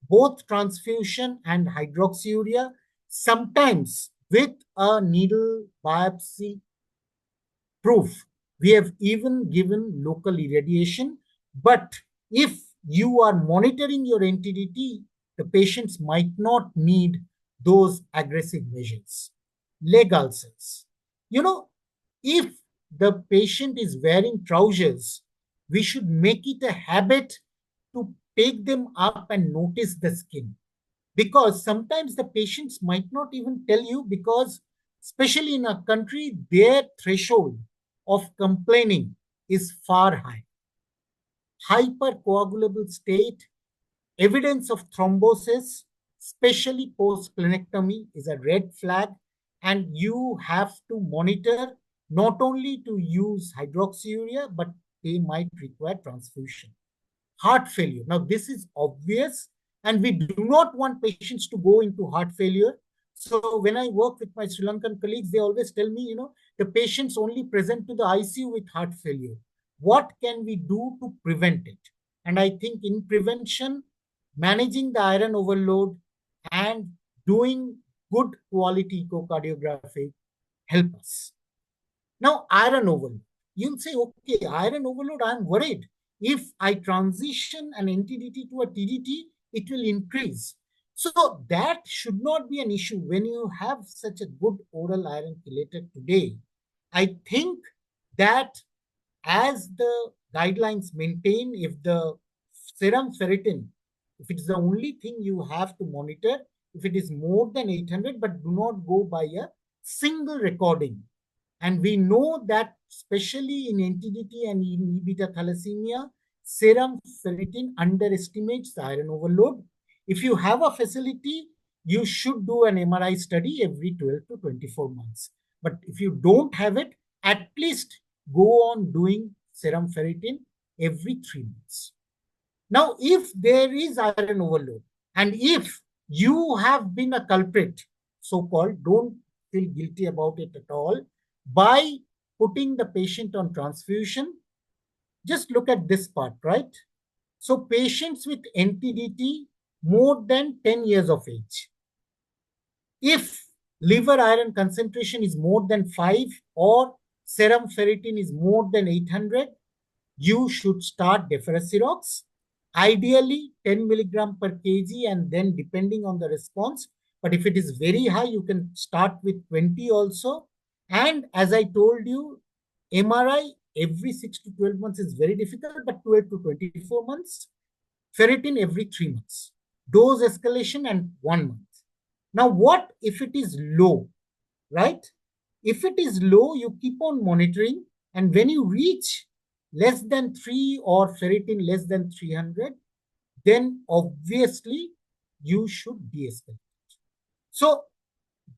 both transfusion and hydroxyurea, sometimes with a needle biopsy proof. We have even given local irradiation. But if you are monitoring your NTDT, the patients might not need those aggressive measures. Leg ulcers. If the patient is wearing trousers, we should make it a habit to take them up and notice the skin. Because sometimes the patients might not even tell you, because especially in a country, their threshold of complaining is far high. Hypercoagulable state, evidence of thrombosis, especially post-splenectomy, is a red flag, and you have to monitor not only to use hydroxyurea, but they might require transfusion. Heart failure. Now, this is obvious, and we do not want patients to go into heart failure. So when I work with my Sri Lankan colleagues, they always tell me, the patients only present to the ICU with heart failure. What can we do to prevent it? And I think in prevention, managing the iron overload and doing good quality echocardiography help us. Now, iron overload. You'll say, okay, iron overload, I'm worried. If I transition an NTDT to a TDT, it will increase. So that should not be an issue when you have such a good oral iron chelator today. I think that as the guidelines maintain, if the serum ferritin, if it's the only thing you have to monitor, if it is more than 800, but do not go by a single recording. And we know that especially in NTDT and in E-beta thalassemia, serum ferritin underestimates the iron overload. If you have a facility, you should do an MRI study every 12 to 24 months. But if you don't have it, at least go on doing serum ferritin every 3 months. Now, if there is iron overload, and if you have been a culprit, so-called, don't feel guilty about it at all, by putting the patient on transfusion, just look at this part, right? So patients with NTDT more than 10 years of age, if liver iron concentration is more than 5 or serum ferritin is more than 800, you should start deferasirox, ideally 10 milligram per kg, and then depending on the response. But if it is very high, you can start with 20 also. And as I told you, MRI every 6 to 12 months is very difficult, but 12 to 24 months. ferritin every 3 months, dose escalation and 1 month. Now, what if it is low, right? If it is low, you keep on monitoring, and when you reach less than 3 or ferritin less than 300, then obviously you should de-escalate. So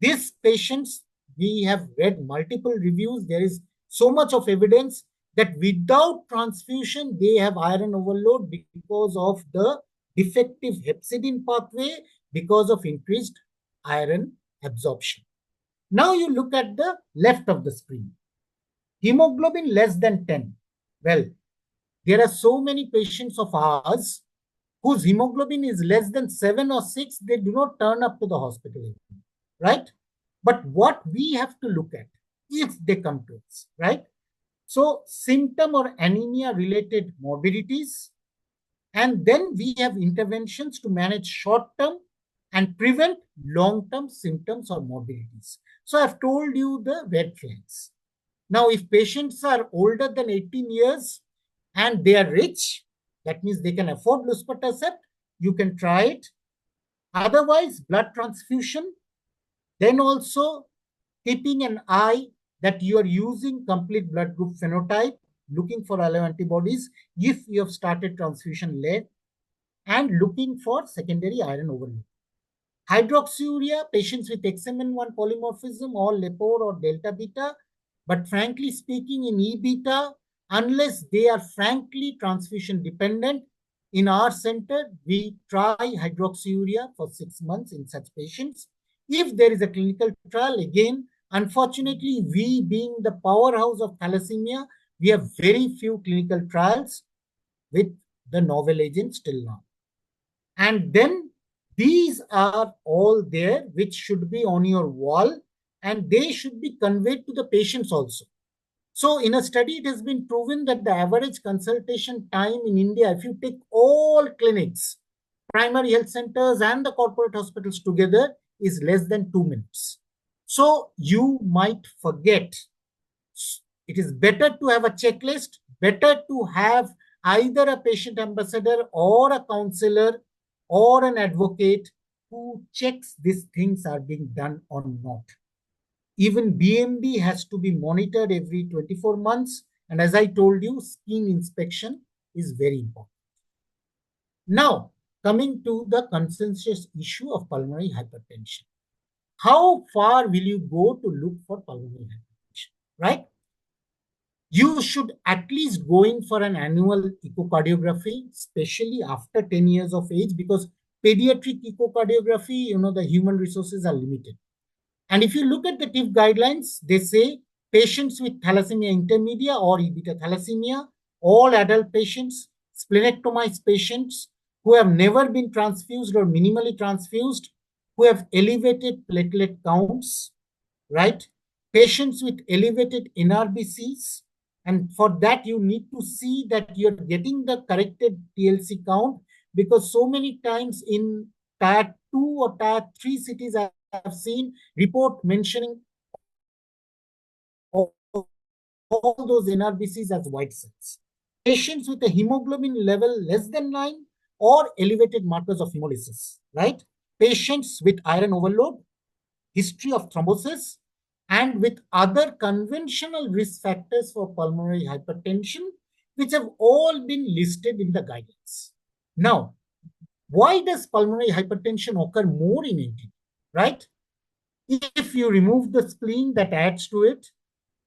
these patients, we have read multiple reviews. There is so much of evidence that without transfusion, they have iron overload because of the defective hepcidin pathway, because of increased iron absorption. Now you look at the left of the screen. Hemoglobin less than 10. Well, there are so many patients of ours whose hemoglobin is less than 7 or 6, they do not turn up to the hospital, right? But what we have to look at if they come to us, right? So symptom or anemia related morbidities, and then we have interventions to manage short-term and prevent long-term symptoms or morbidities. So I've told you the red flags. Now, if patients are older than 18 years and they are rich, that means they can afford luspatercept, you can try it. Otherwise, blood transfusion, then also keeping an eye that you are using complete blood group phenotype, looking for alloantibodies if you have started transfusion late, and looking for secondary iron overload. Hydroxyurea, patients with XMN1 polymorphism or LEPOR or delta beta, but frankly speaking, in E beta, unless they are frankly transfusion dependent, in our center, we try hydroxyurea for 6 months in such patients. If there is a clinical trial, again, unfortunately, we being the powerhouse of thalassemia, we have very few clinical trials with the novel agents till now. And then these are all there, which should be on your wall, and they should be conveyed to the patients also. So in a study, it has been proven that the average consultation time in India, if you take all clinics, primary health centers and the corporate hospitals together, is less than 2 minutes. So you might forget. It is better to have a checklist, better to have either a patient ambassador or a counselor or an advocate who checks these things are being done or not. Even BMD has to be monitored every 24 months. And as I told you, skin inspection is very important. Now, coming to the consensus issue of pulmonary hypertension. How far will you go to look for pulmonary hypertension, right? You should at least go in for an annual echocardiography, especially after 10 years of age, because pediatric echocardiography, the human resources are limited. And if you look at the TIF guidelines, they say patients with thalassemia intermedia or E beta thalassemia, all adult patients, splenectomized patients who have never been transfused or minimally transfused, who have elevated platelet counts, right? Patients with elevated NRBCs. And for that, you need to see that you're getting the corrected TLC count, because so many times in Tier 2 or Tier 3 cities, I have seen report mentioning all those NRBCs as white cells. Patients with a hemoglobin level less than 9 or elevated markers of hemolysis, right? Patients with iron overload, history of thrombosis, and with other conventional risk factors for pulmonary hypertension, which have all been listed in the guidelines. Now, why does pulmonary hypertension occur more in 18, right? If you remove the spleen, that adds to it.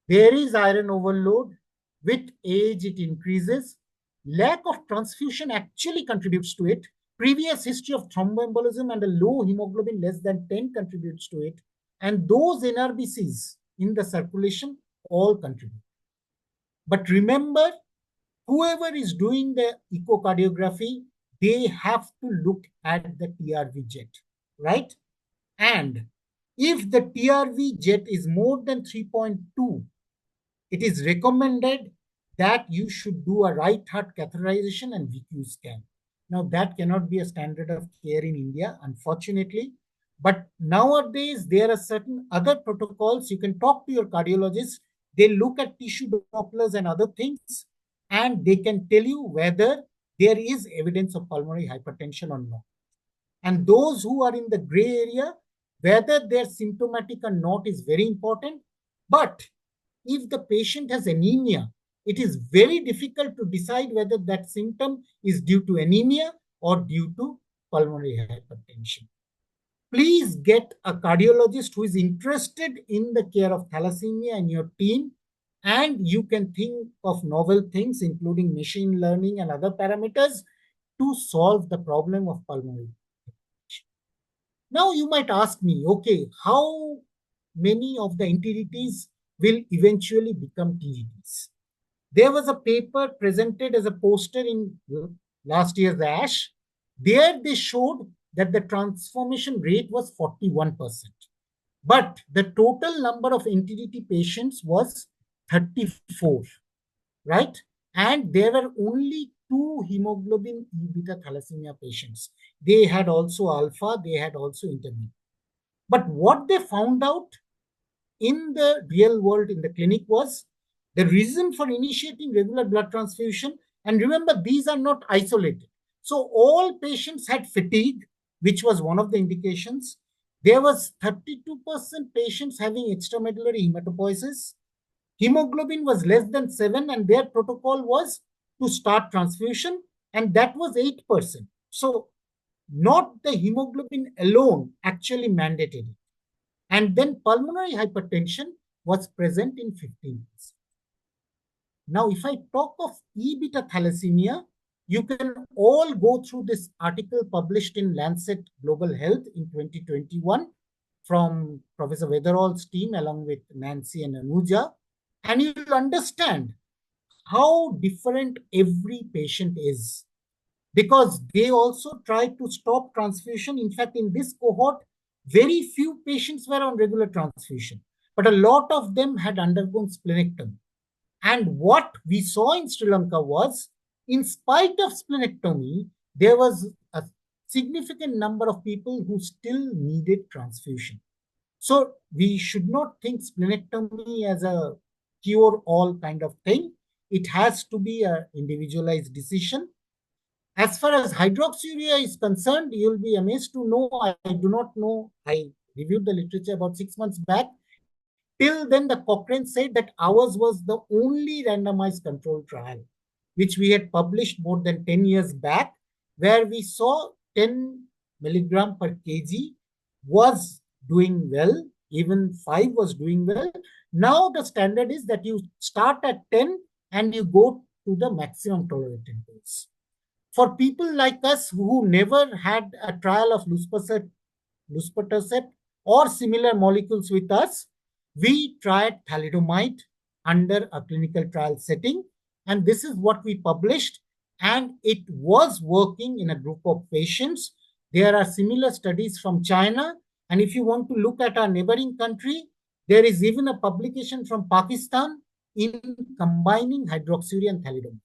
There is iron overload. With age, it increases. Lack of transfusion actually contributes to it. Previous history of thromboembolism and a low hemoglobin less than 10 contributes to it. And those NRBCs in the circulation all contribute. But remember, whoever is doing the echocardiography, they have to look at the TRV jet, right? And if the TRV jet is more than 3.2, it is recommended that you should do a right heart catheterization and VQ scan. Now, that cannot be a standard of care in India, unfortunately. But nowadays, there are certain other protocols. You can talk to your cardiologist. They look at tissue Dopplers and other things, and they can tell you whether there is evidence of pulmonary hypertension or not. And those who are in the gray area, whether they're symptomatic or not is very important. But if the patient has anemia, it is very difficult to decide whether that symptom is due to anemia or due to pulmonary hypertension. Please get a cardiologist who is interested in the care of thalassemia in your team, and you can think of novel things, including machine learning and other parameters, to solve the problem of pulmonary hypertension. Now you might ask me, okay, how many of the entities will eventually become TGTs? There was a paper presented as a poster in last year's ASH. There they showed that the transformation rate was 41%. But the total number of NTDT patients was 34, right? And there were only 2 hemoglobin E beta thalassemia patients. They had also alpha, they had also intermediate. But what they found out in the real world, in the clinic, was the reason for initiating regular blood transfusion. And remember, these are not isolated. So all patients had fatigue, which was one of the indications. There was 32% patients having extramedullary hematopoiesis. Hemoglobin was less than 7, and their protocol was to start transfusion, and that was 8%. So not the hemoglobin alone actually mandated it. And then pulmonary hypertension was present in 15%. Now, if I talk of E beta thalassemia, you can all go through this article published in Lancet Global Health in 2021 from Professor Weatherall's team along with Nancy and Anuja, and you'll understand how different every patient is, because they also tried to stop transfusion. In fact, in this cohort, very few patients were on regular transfusion, but a lot of them had undergone splenectomy. And what we saw in Sri Lanka was, in spite of splenectomy, there was a significant number of people who still needed transfusion. So we should not think splenectomy as a cure-all kind of thing. It has to be an individualized decision. As far as hydroxyurea is concerned, you'll be amazed to know, I do not know, I reviewed the literature about 6 months back. Till then, the Cochrane said that ours was the only randomized controlled trial, which we had published more than 10 years back, where we saw 10 milligram per kg was doing well, even 5 was doing well. Now the standard is that you start at 10 and you go to the maximum tolerated dose. For people like us who never had a trial of luspatercept or similar molecules with us, we tried thalidomide under a clinical trial setting, and this is what we published, and it was working in a group of patients. There are similar studies from China, and if you want to look at our neighboring country, there is even a publication from Pakistan in combining hydroxyurea and thalidomide.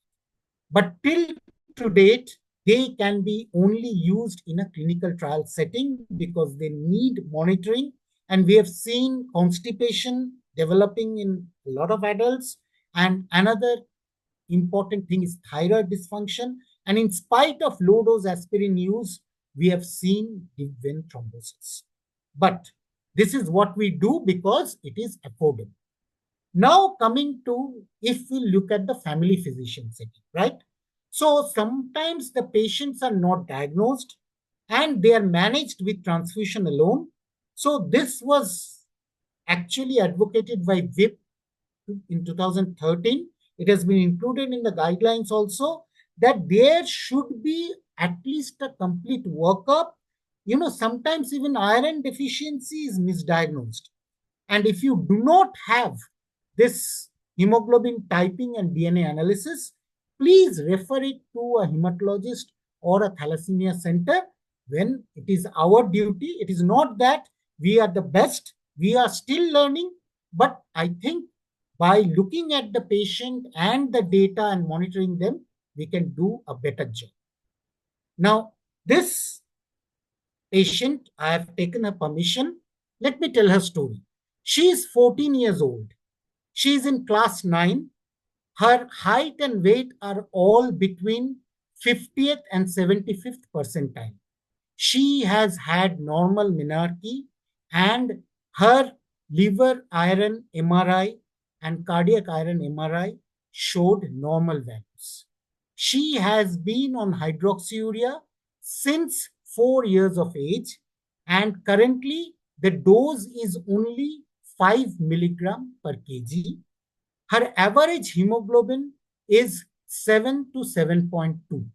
But till to date, they can be only used in a clinical trial setting because they need monitoring. And we have seen constipation developing in a lot of adults. And another important thing is thyroid dysfunction. And in spite of low-dose aspirin use, we have seen deep vein thrombosis. But this is what we do because it is affordable. Now coming to, if we look at the family physician setting, right? So sometimes the patients are not diagnosed and they are managed with transfusion alone. So this was actually advocated by VIP in 2013. It has been included in the guidelines also, that there should be at least a complete workup. You know, sometimes even iron deficiency is misdiagnosed. And if you do not have this hemoglobin typing and DNA analysis, please refer it to a hematologist or a thalassemia center when it is our duty. It is not that we are the best. We are still learning. But I think by looking at the patient and the data and monitoring them, we can do a better job. Now, this patient, I have taken her permission. Let me tell her story. She is 14 years old. She is in class 9. Her height and weight are all between 50th and 75th percentile. She has had normal menarche and her liver iron MRI and cardiac iron MRI showed normal values. She has been on hydroxyurea since 4 years of age, and currently the dose is only 5 milligram per kg. Her average hemoglobin is 7 to 7.2.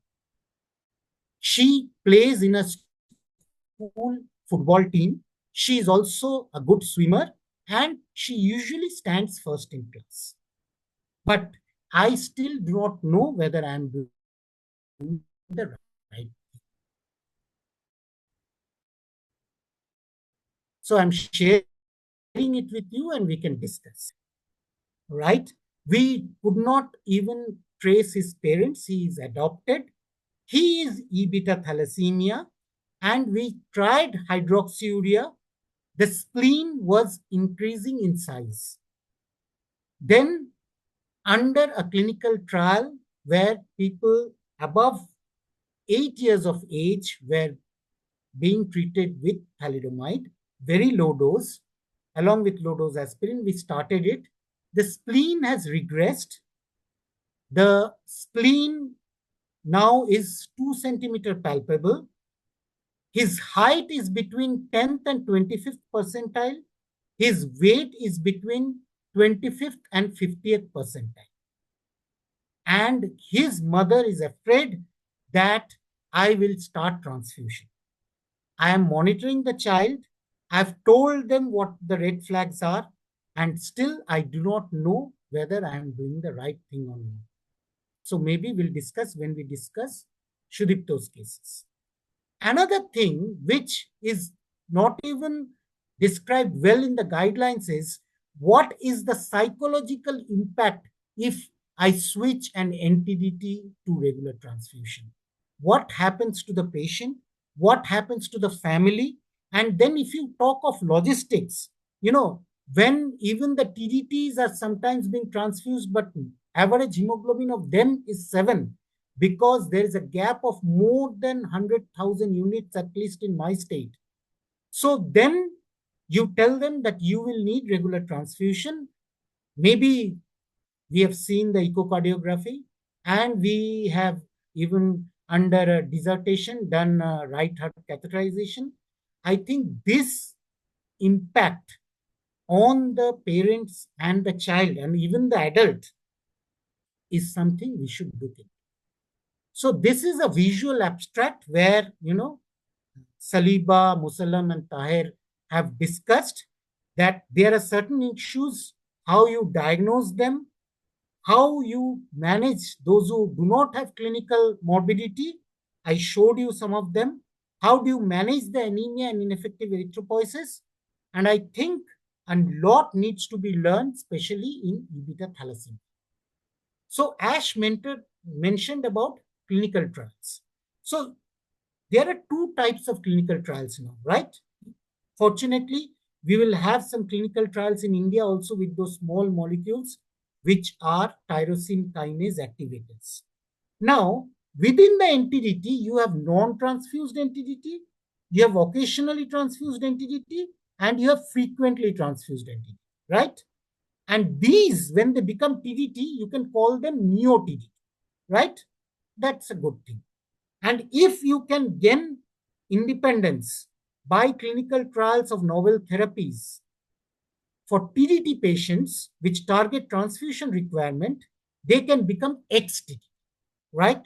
She plays in a school football team. She is also a good swimmer and she usually stands first in class. But I still do not know whether I am doing the right thing. So I'm sharing it with you and we can discuss. Right? We could not even trace his parents. He is adopted. He is E beta thalassemia, and we tried hydroxyurea. The spleen was increasing in size. Then, under a clinical trial where people above 8 years of age were being treated with thalidomide, very low dose, along with low dose aspirin, we started it. The spleen has regressed. The spleen now is 2 centimeter palpable. His height is between 10th and 25th percentile. His weight is between 25th and 50th percentile. And his mother is afraid that I will start transfusion. I am monitoring the child. I've told them what the red flags are, and still I do not know whether I am doing the right thing or not. So maybe we'll discuss when we discuss Sudipto's cases. Another thing which is not even described well in the guidelines is what is the psychological impact if I switch an NTDT to regular transfusion? What happens to the patient? What happens to the family? And then if you talk of logistics, when even the TDTs are sometimes being transfused, but average hemoglobin of them is 7, because there is a gap of more than 100,000 units, at least in my state. So then you tell them that you will need regular transfusion. Maybe we have seen the echocardiography, and we have even under a dissertation done right heart catheterization. I think this impact on the parents and the child and even the adult is something we should look at. So this is a visual abstract where, Saliba, Musallam, and Tahir have discussed that there are certain issues, how you diagnose them, how you manage those who do not have clinical morbidity. I showed you some of them. How do you manage the anemia and ineffective erythropoiesis? And I think a lot needs to be learned, especially in E beta thalassemia. So Ash mentioned about clinical trials. So there are 2 types of clinical trials now, right? Fortunately, we will have some clinical trials in India also with those small molecules, which are tyrosine kinase activators. Now, within the NTDT, you have non-transfused NTDT, you have occasionally transfused NTDT, and you have frequently transfused NTDT, right? And these, when they become TDT, you can call them neo-TDT, right? That's a good thing. And if you can gain independence by clinical trials of novel therapies for TDT patients which target transfusion requirement, they can become ex-TDT, right?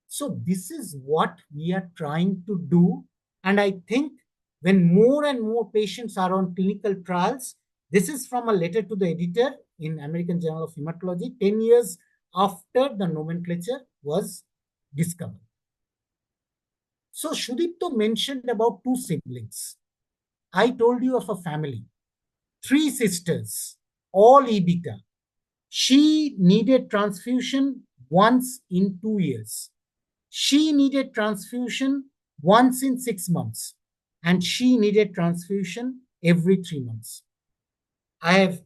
So this is what we are trying to do. And I think when more and more patients are on clinical trials, this is from a letter to the editor in American Journal of Hematology, 10 years after the nomenclature was discovered. So Sudipto mentioned about 2 siblings. I told you of a family, 3 sisters, all E beta. She needed transfusion once in 2 years. She needed transfusion once in 6 months. And she needed transfusion every 3 months. I have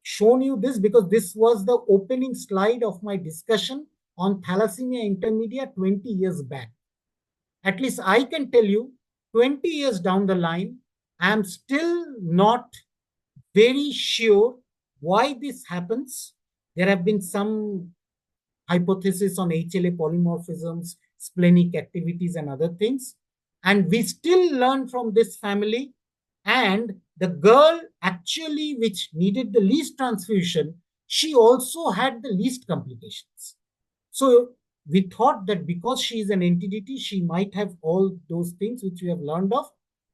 shown you this because this was the opening slide of my discussion on thalassemia intermedia 20 years back. At least I can tell you, 20 years down the line, I am still not very sure why this happens. There have been some hypotheses on HLA polymorphisms, splenic activities, and other things. And we still learn from this family. And the girl actually, which needed the least transfusion, she also had the least complications. So we thought that because she is an NTDT, she might have all those things which we have learned of,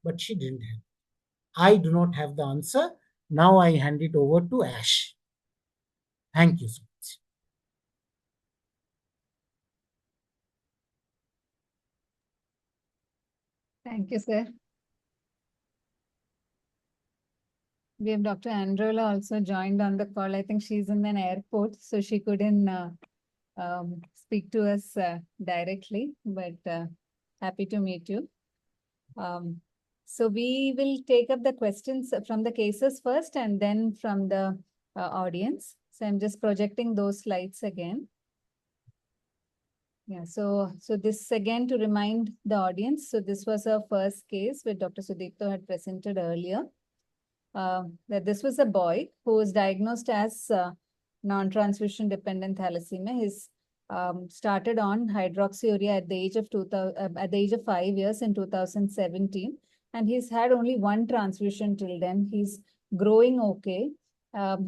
but she didn't have. I do not have the answer. Now I hand it over to Ash. Thank you so much. Thank you, sir. We have Dr. Androla also joined on the call. I think she's in an airport, so she couldn't speak to us directly, but happy to meet you. So we will take up the questions from the cases first and then from the audience. So I'm just projecting those slides again. Yeah, so this again to remind the audience. So this was our first case which Dr. Sudipto had presented earlier. That this was a boy who was diagnosed as non-transfusion dependent thalassemia. He's started on hydroxyurea at the age of 5 years in 2017, and he's had only one transfusion till then. He's growing okay.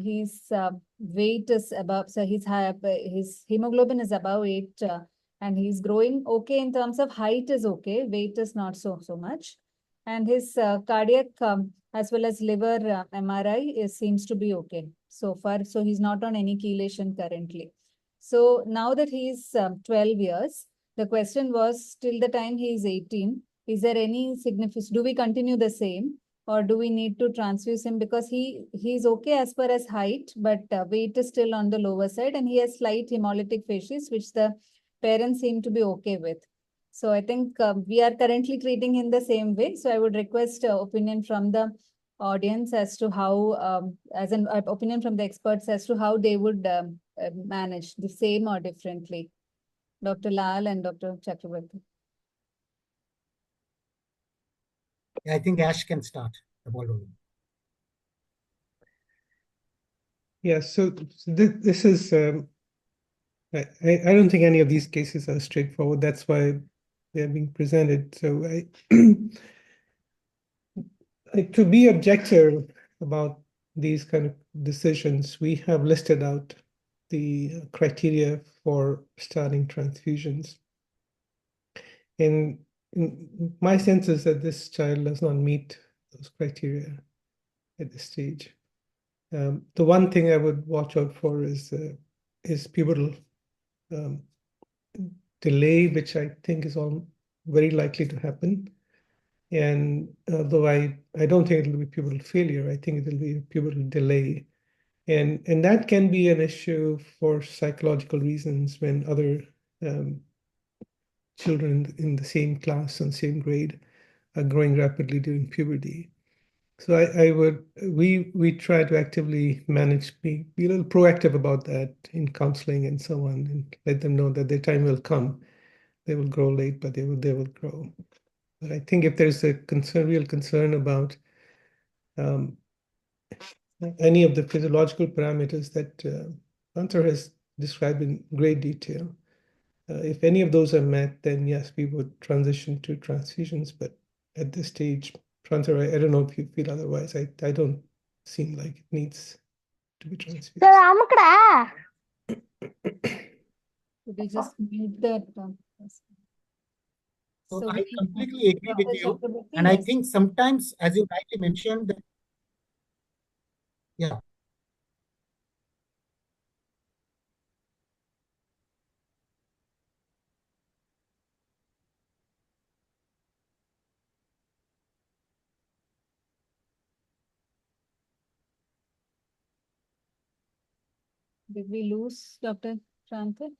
His weight is above, so his hemoglobin is above 8, and he's growing okay in terms of height is okay, weight is not so much, and his cardiac as well as liver MRI seems to be okay so far. So he's not on any chelation currently. So now that he's 12 years, the question was till the time he is 18, is there any significance? Do we continue the same or do we need to transfuse him? Because he's okay as far as height, but weight is still on the lower side and he has slight hemolytic facies, which the parents seem to be okay with. So I think we are currently treating him the same way. So I would request opinion from the audience as to how, as an opinion from the experts as to how they would manage the same or differently. Dr. Lal and Dr. Chakrabarti. I think Ash can start the ball rolling. Yeah, so this is, I don't think any of these cases are straightforward. That's why they're being presented. So to be objective about these kind of decisions, we have listed out the criteria for starting transfusions. And my sense is that this child does not meet those criteria at this stage. The one thing I would watch out for is pubertal delay, which I think is all very likely to happen. And although I don't think it will be pubertal failure, I think it will be a pubertal delay. And that can be an issue for psychological reasons when other children in the same class and same grade are growing rapidly during puberty. So we try to actively manage, be a little proactive about that in counseling and so on, and let them know that their time will come. They will grow late, but they will grow. But I think if there's a real concern about any of the physiological parameters that Hunter has described in great detail, if any of those are met, then yes, we would transition to transfusions. But at this stage, Hunter, I don't know if you feel otherwise. I don't seem like it needs to be transfused. Could you just mute that? So I completely agree with you. And I think sometimes, as you rightly mentioned, that, yeah. Did we lose Dr. Prantha?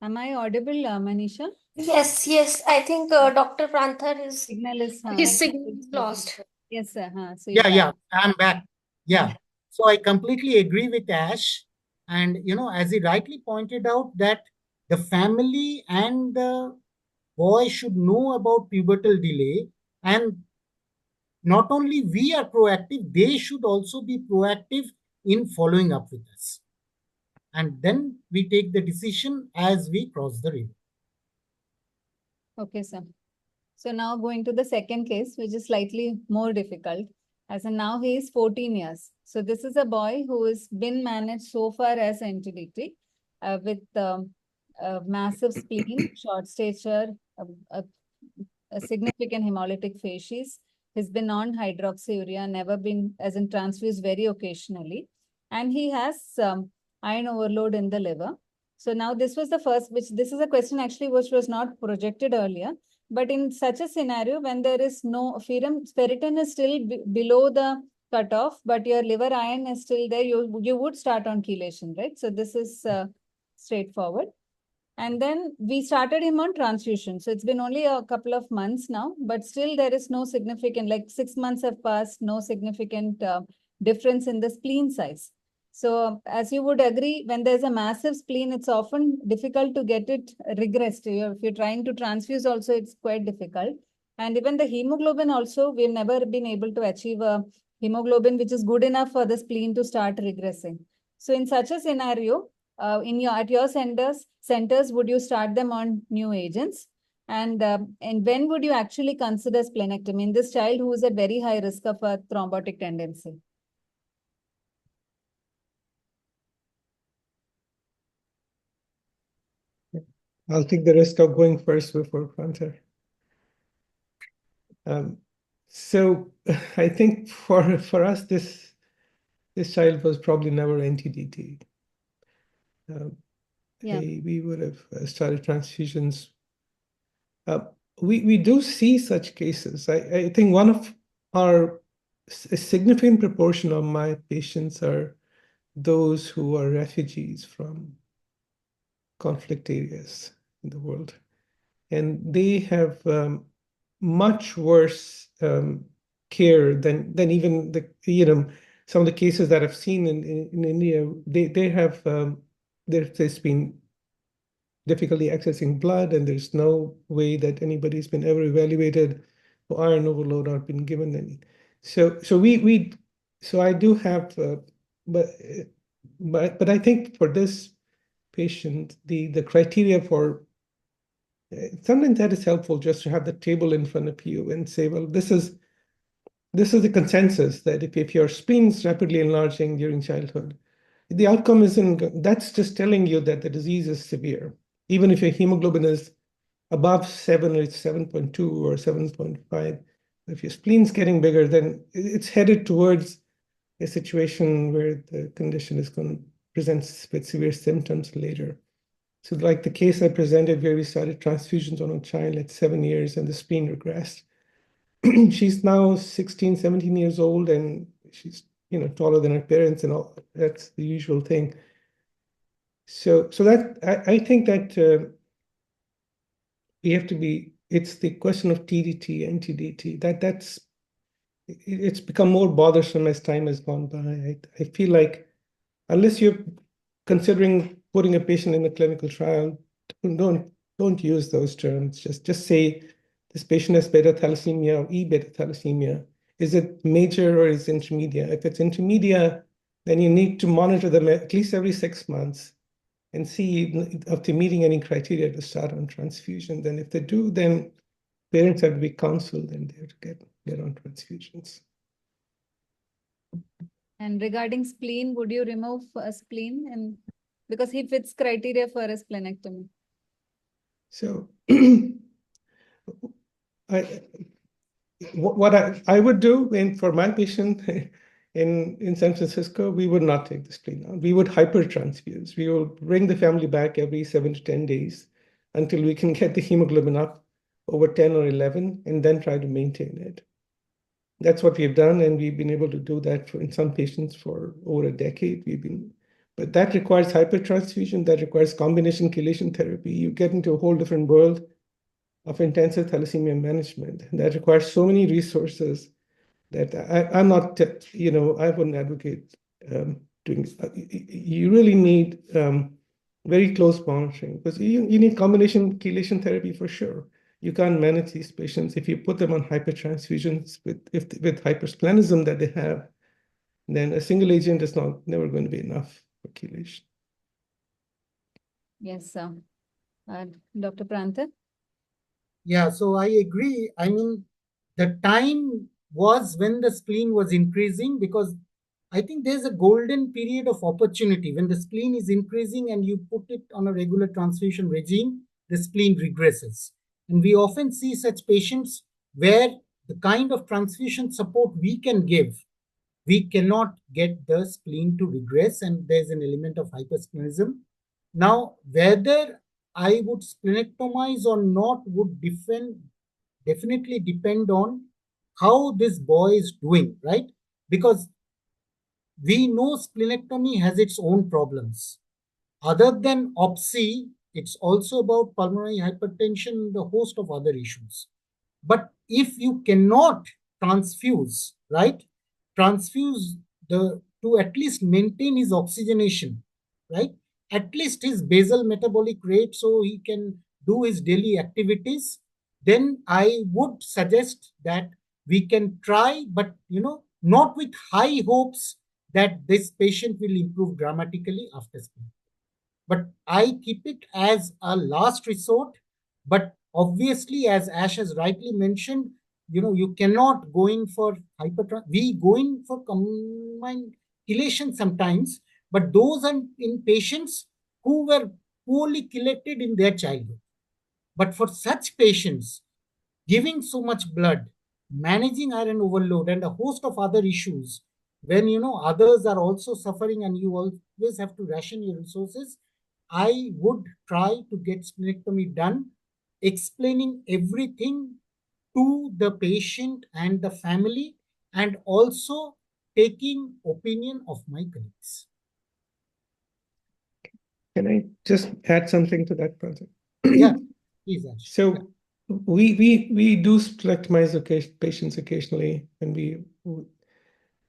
Am I audible, Manisha? Yes. I think Dr. Pranthar is Signal is his signal is lost. Yes, sir. So you're Yeah, back. I'm back. Yeah. So I completely agree with Ash. And, as he rightly pointed out, that the family and the boy should know about pubertal delay. And not only we are proactive, they should also be proactive in following up with us. And then we take the decision as we cross the river. Okay, sir. So now going to the second case, which is slightly more difficult. As in now he is 14 years. So this is a boy who has been managed so far as NTDT with a massive spleen, short stature, a, a significant hemolytic facies. He's been on hydroxyurea, never been as in transfused very occasionally. And he has iron overload in the liver. So now this was the first, this is a question actually which was not projected earlier. But in such a scenario, when there is no ferritin is still below the cutoff, but your liver iron is still there, you would start on chelation, right? So this is straightforward. And then we started him on transfusion. So it's been only a couple of months now, but still there is no significant, like 6 months have passed, no significant difference in the spleen size. So as you would agree, when there's a massive spleen, it's often difficult to get it regressed. If you're trying to transfuse also, it's quite difficult. And even the hemoglobin also, we've never been able to achieve a hemoglobin which is good enough for the spleen to start regressing. So in such a scenario, at your centers, would you start them on new agents? And when would you actually consider splenectomy in this child who is at very high risk of a thrombotic tendency? I'll take the risk of going first before Franter. So I think for us, this child was probably never NTDT. Yeah. We would have started transfusions. We do see such cases. I think a significant proportion of my patients are those who are refugees from conflict areas in the world. And they have much worse care than even some of the cases that I've seen in India. They have there's been difficulty accessing blood, and there's no way that anybody's been ever evaluated for iron overload or been given any. So I do have, but I think for this patient, the criteria for sometimes that is helpful just to have the table in front of you and say, well, this is the consensus that if your speen's rapidly enlarging during childhood, the outcome isn't, that's just telling you that the disease is severe. Even if your hemoglobin is above 7 or it's 7.2 or 7.5, if your spleen's getting bigger, then it's headed towards a situation where the condition is going to present with severe symptoms later. So like the case I presented where we started transfusions on a child at 7 years and the spleen regressed. She's now 16, 17 years old, and she's taller than her parents and all. That's the usual thing. So that I think that we have to be. It's the question of TDT and TDT. It's become more bothersome as time has gone by. I feel like unless you're considering putting a patient in a clinical trial, don't use those terms. Just say this patient has beta thalassemia or E beta thalassemia. Is it major or is it intermediate? If it's intermediate, then you need to monitor them at least every 6 months and see if they're meeting any criteria to start on transfusion. Then if they do, then parents have to be counseled and they have to get on transfusions. And regarding spleen, would you remove a spleen because he fits criteria for a splenectomy? So what I would do for my patient in San Francisco, we would not take the spleen out. We would hypertransfuse. We will bring the family back every 7 to 10 days until we can get the hemoglobin up over 10 or 11 and then try to maintain it. That's what we've done, and we've been able to do that in some patients for over a decade. But that requires hypertransfusion, that requires combination chelation therapy. You get into a whole different world of intensive thalassemia management. That requires so many resources that I'm not, I wouldn't advocate doing. You really need very close monitoring, because you need combination chelation therapy for sure. You can't manage these patients if you put them on hypertransfusions with hypersplenism that they have. Then a single agent is never going to be enough for chelation. Yes, Dr. Prantha? Yeah, so I agree. I mean, the time was when the spleen was increasing, because I think there's a golden period of opportunity when the spleen is increasing and you put it on a regular transfusion regime, the spleen regresses. And we often see such patients where the kind of transfusion support we can give, we cannot get the spleen to regress, and there's an element of hypersplenism. Now, whether I would splenectomize or not would definitely depend on how this boy is doing, right? Because we know splenectomy has its own problems. Other than OPSI, it's also about pulmonary hypertension and a host of other issues. But if you cannot transfuse, right? Transfuse to at least maintain his oxygenation, right? At least his basal metabolic rate so he can do his daily activities, then I would suggest that we can try, but not with high hopes that this patient will improve dramatically after spleen. But I keep it as a last resort. But obviously, as Ash has rightly mentioned, you cannot go in for hypertrophy. We go in for combined chelation sometimes, but those are in patients who were poorly chelated in their childhood. But for such patients, giving so much blood, managing iron overload, and a host of other issues, when others are also suffering and you always have to ration your resources, I would try to get splenectomy done, explaining everything to the patient and the family, and also taking opinion of my colleagues. Can I just add something to that, brother? Yeah, please, Ash. So we do splenectomize patients occasionally, and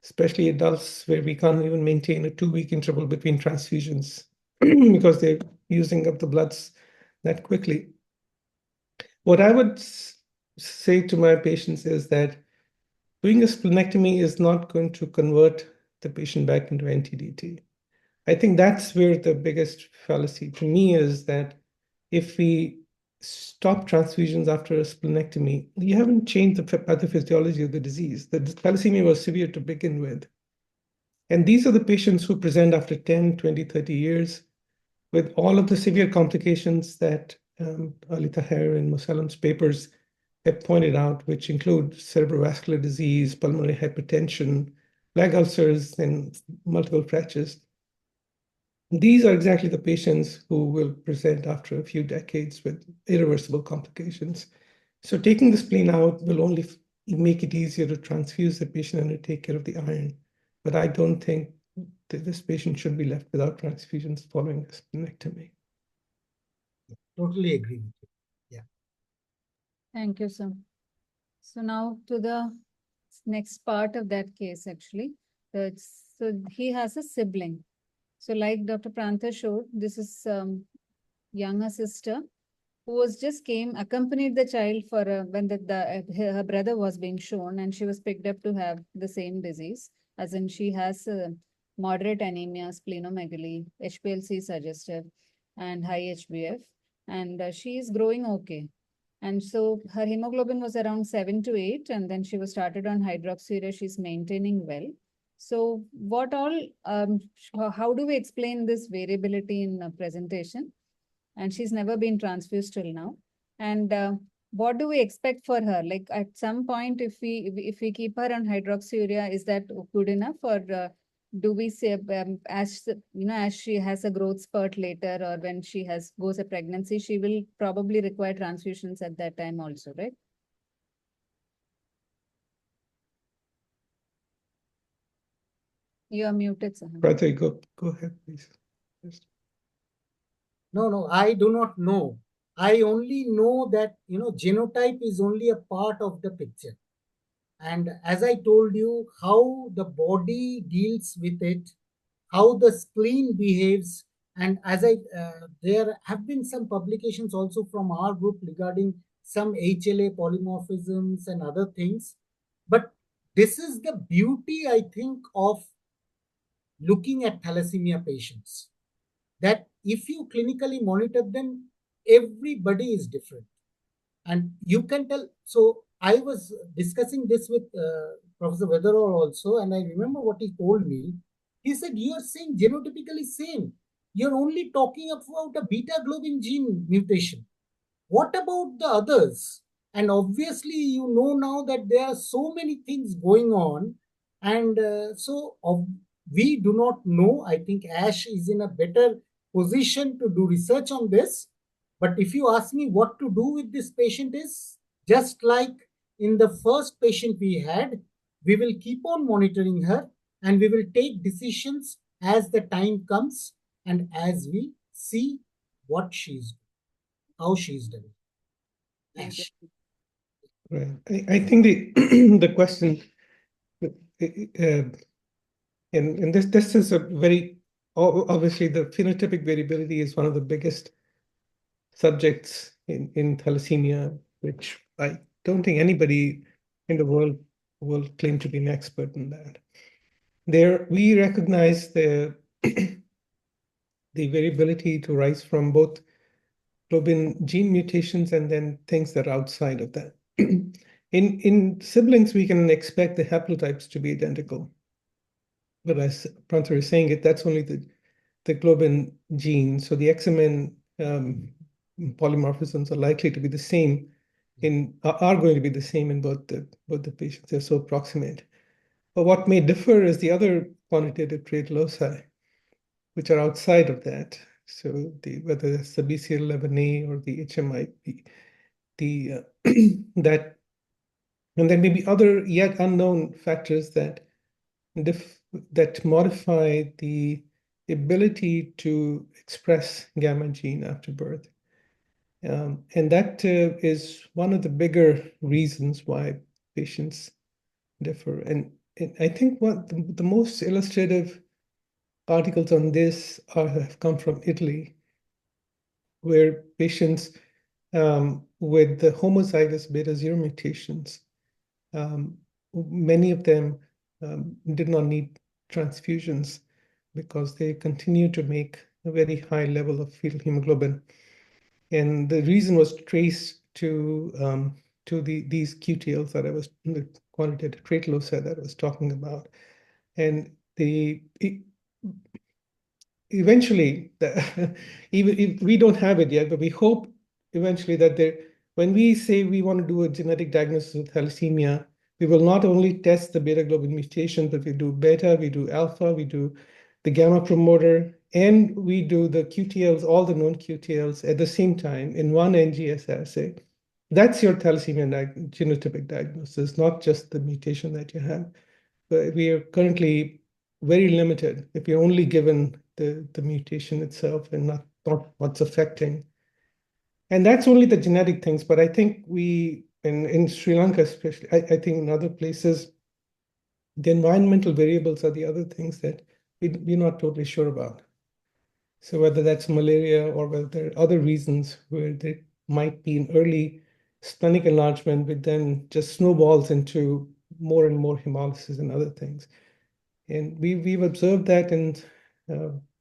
especially adults, where we can't even maintain a 2-week interval between transfusions because they're using up the bloods that quickly. What I would say to my patients is that doing a splenectomy is not going to convert the patient back into NTDT. I think that's where the biggest fallacy to me is, that if we stop transfusions after a splenectomy, you haven't changed the pathophysiology of the disease. The thalassemia was severe to begin with. And these are the patients who present after 10, 20, 30 years with all of the severe complications that Ali Taher and Musallam's papers have pointed out, which include cerebrovascular disease, pulmonary hypertension, leg ulcers, and multiple fractures. These are exactly the patients who will present after a few decades with irreversible complications. So taking the spleen out will only make it easier to transfuse the patient and to take care of the iron. But I don't think that this patient should be left without transfusions following a splenectomy. Totally agree with you. Yeah. Thank you, sir. So now to the next part of that case, actually. So he has a sibling. So like Dr. Prantha showed, this is younger sister who was just accompanied the child for when her brother was being shown, and she was picked up to have the same disease, as in she has moderate anemia, splenomegaly, HPLC suggestive, and high HbF, and she is growing okay. And so her hemoglobin was around 7 to 8, and then she was started on hydroxyurea. She's maintaining well. So how do we explain this variability in presentation? And she's never been transfused till now. And what do we expect for her? Like at some point, if we keep her on hydroxyurea, is that good enough, or do we say as she has a growth spurt later, or when she goes a pregnancy, she will probably require transfusions at that time also, right? You are muted, Sahan. Brother, go ahead, please. No, I do not know. I only know that, genotype is only a part of the picture. And as I told you, how the body deals with it, how the spleen behaves. And as there have been some publications also from our group regarding some HLA polymorphisms and other things. But this is the beauty, I think, of looking at thalassemia patients, that if you clinically monitor them, everybody is different. And you can tell. So I was discussing this with Professor Weatherall also, and I remember what he told me. He said, you are saying genotypically same. You're only talking about a beta globin gene mutation. What about the others? And obviously, you know now that there are so many things going on. And we do not know. I think Ash is in a better position to do research on this. But if you ask me what to do with this patient is, just like in the first patient we had, we will keep on monitoring her and we will take decisions as the time comes and as we see what she's, how she's doing. Thank you. Ash. Right. I think the the question, and this is a very obviously the phenotypic variability is one of the biggest subjects in thalassemia, which I don't think anybody in the world will claim to be an expert in that. There, we recognize the the variability to rise from both globin gene mutations and then things that are outside of that. In siblings, we can expect the haplotypes to be identical. But as Pranthar is saying, that's only the globin gene. So the XMN polymorphisms are likely to be the same are going to be the same in both the patients. They're so proximate. But what may differ is the other quantitative trait loci, which are outside of that. So whether it's the BCL11A or the HMIP, that, and there may be other yet unknown factors that modify the ability to express gamma gene after birth. And that is one of the bigger reasons why patients differ. And I think the most illustrative articles on this have come from Italy, where patients with the homozygous beta 0 mutations, many of them did not need transfusions because they continue to make a very high level of fetal hemoglobin. And the reason was traced to these QTLs that I was, the quantitative trait loci that I was talking about. And eventually, even if we don't have it yet, but we hope eventually that when we say we want to do a genetic diagnosis of thalassemia, we will not only test the beta globin mutation, but we do beta, we do alpha, we do the gamma promoter, and we do the QTLs, all the known QTLs at the same time in one NGS assay. That's your thalassemia genotypic diagnosis, not just the mutation that you have. But we are currently very limited if you're only given the mutation itself and not what's affecting. And that's only the genetic things. But I think in Sri Lanka especially, I think in other places, the environmental variables are the other things that we're not totally sure about. So whether that's malaria or whether there are other reasons where there might be an early splenic enlargement, but then just snowballs into more and more hemolysis and other things. And we've observed that, and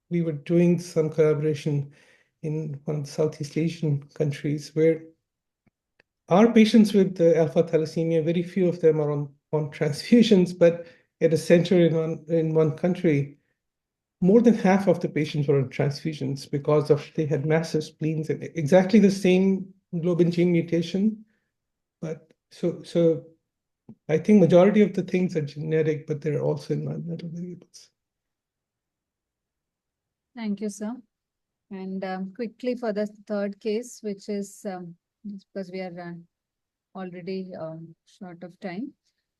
we were doing some collaboration in one of the Southeast Asian countries where our patients with alpha thalassemia, very few of them are on transfusions, but at a center in one country, more than half of the patients were on transfusions because they had massive spleens and exactly the same globin gene mutation. But so I think majority of the things are genetic, but there are also environmental variables. Thank you, sir. And quickly for the third case, which is because we are already short of time.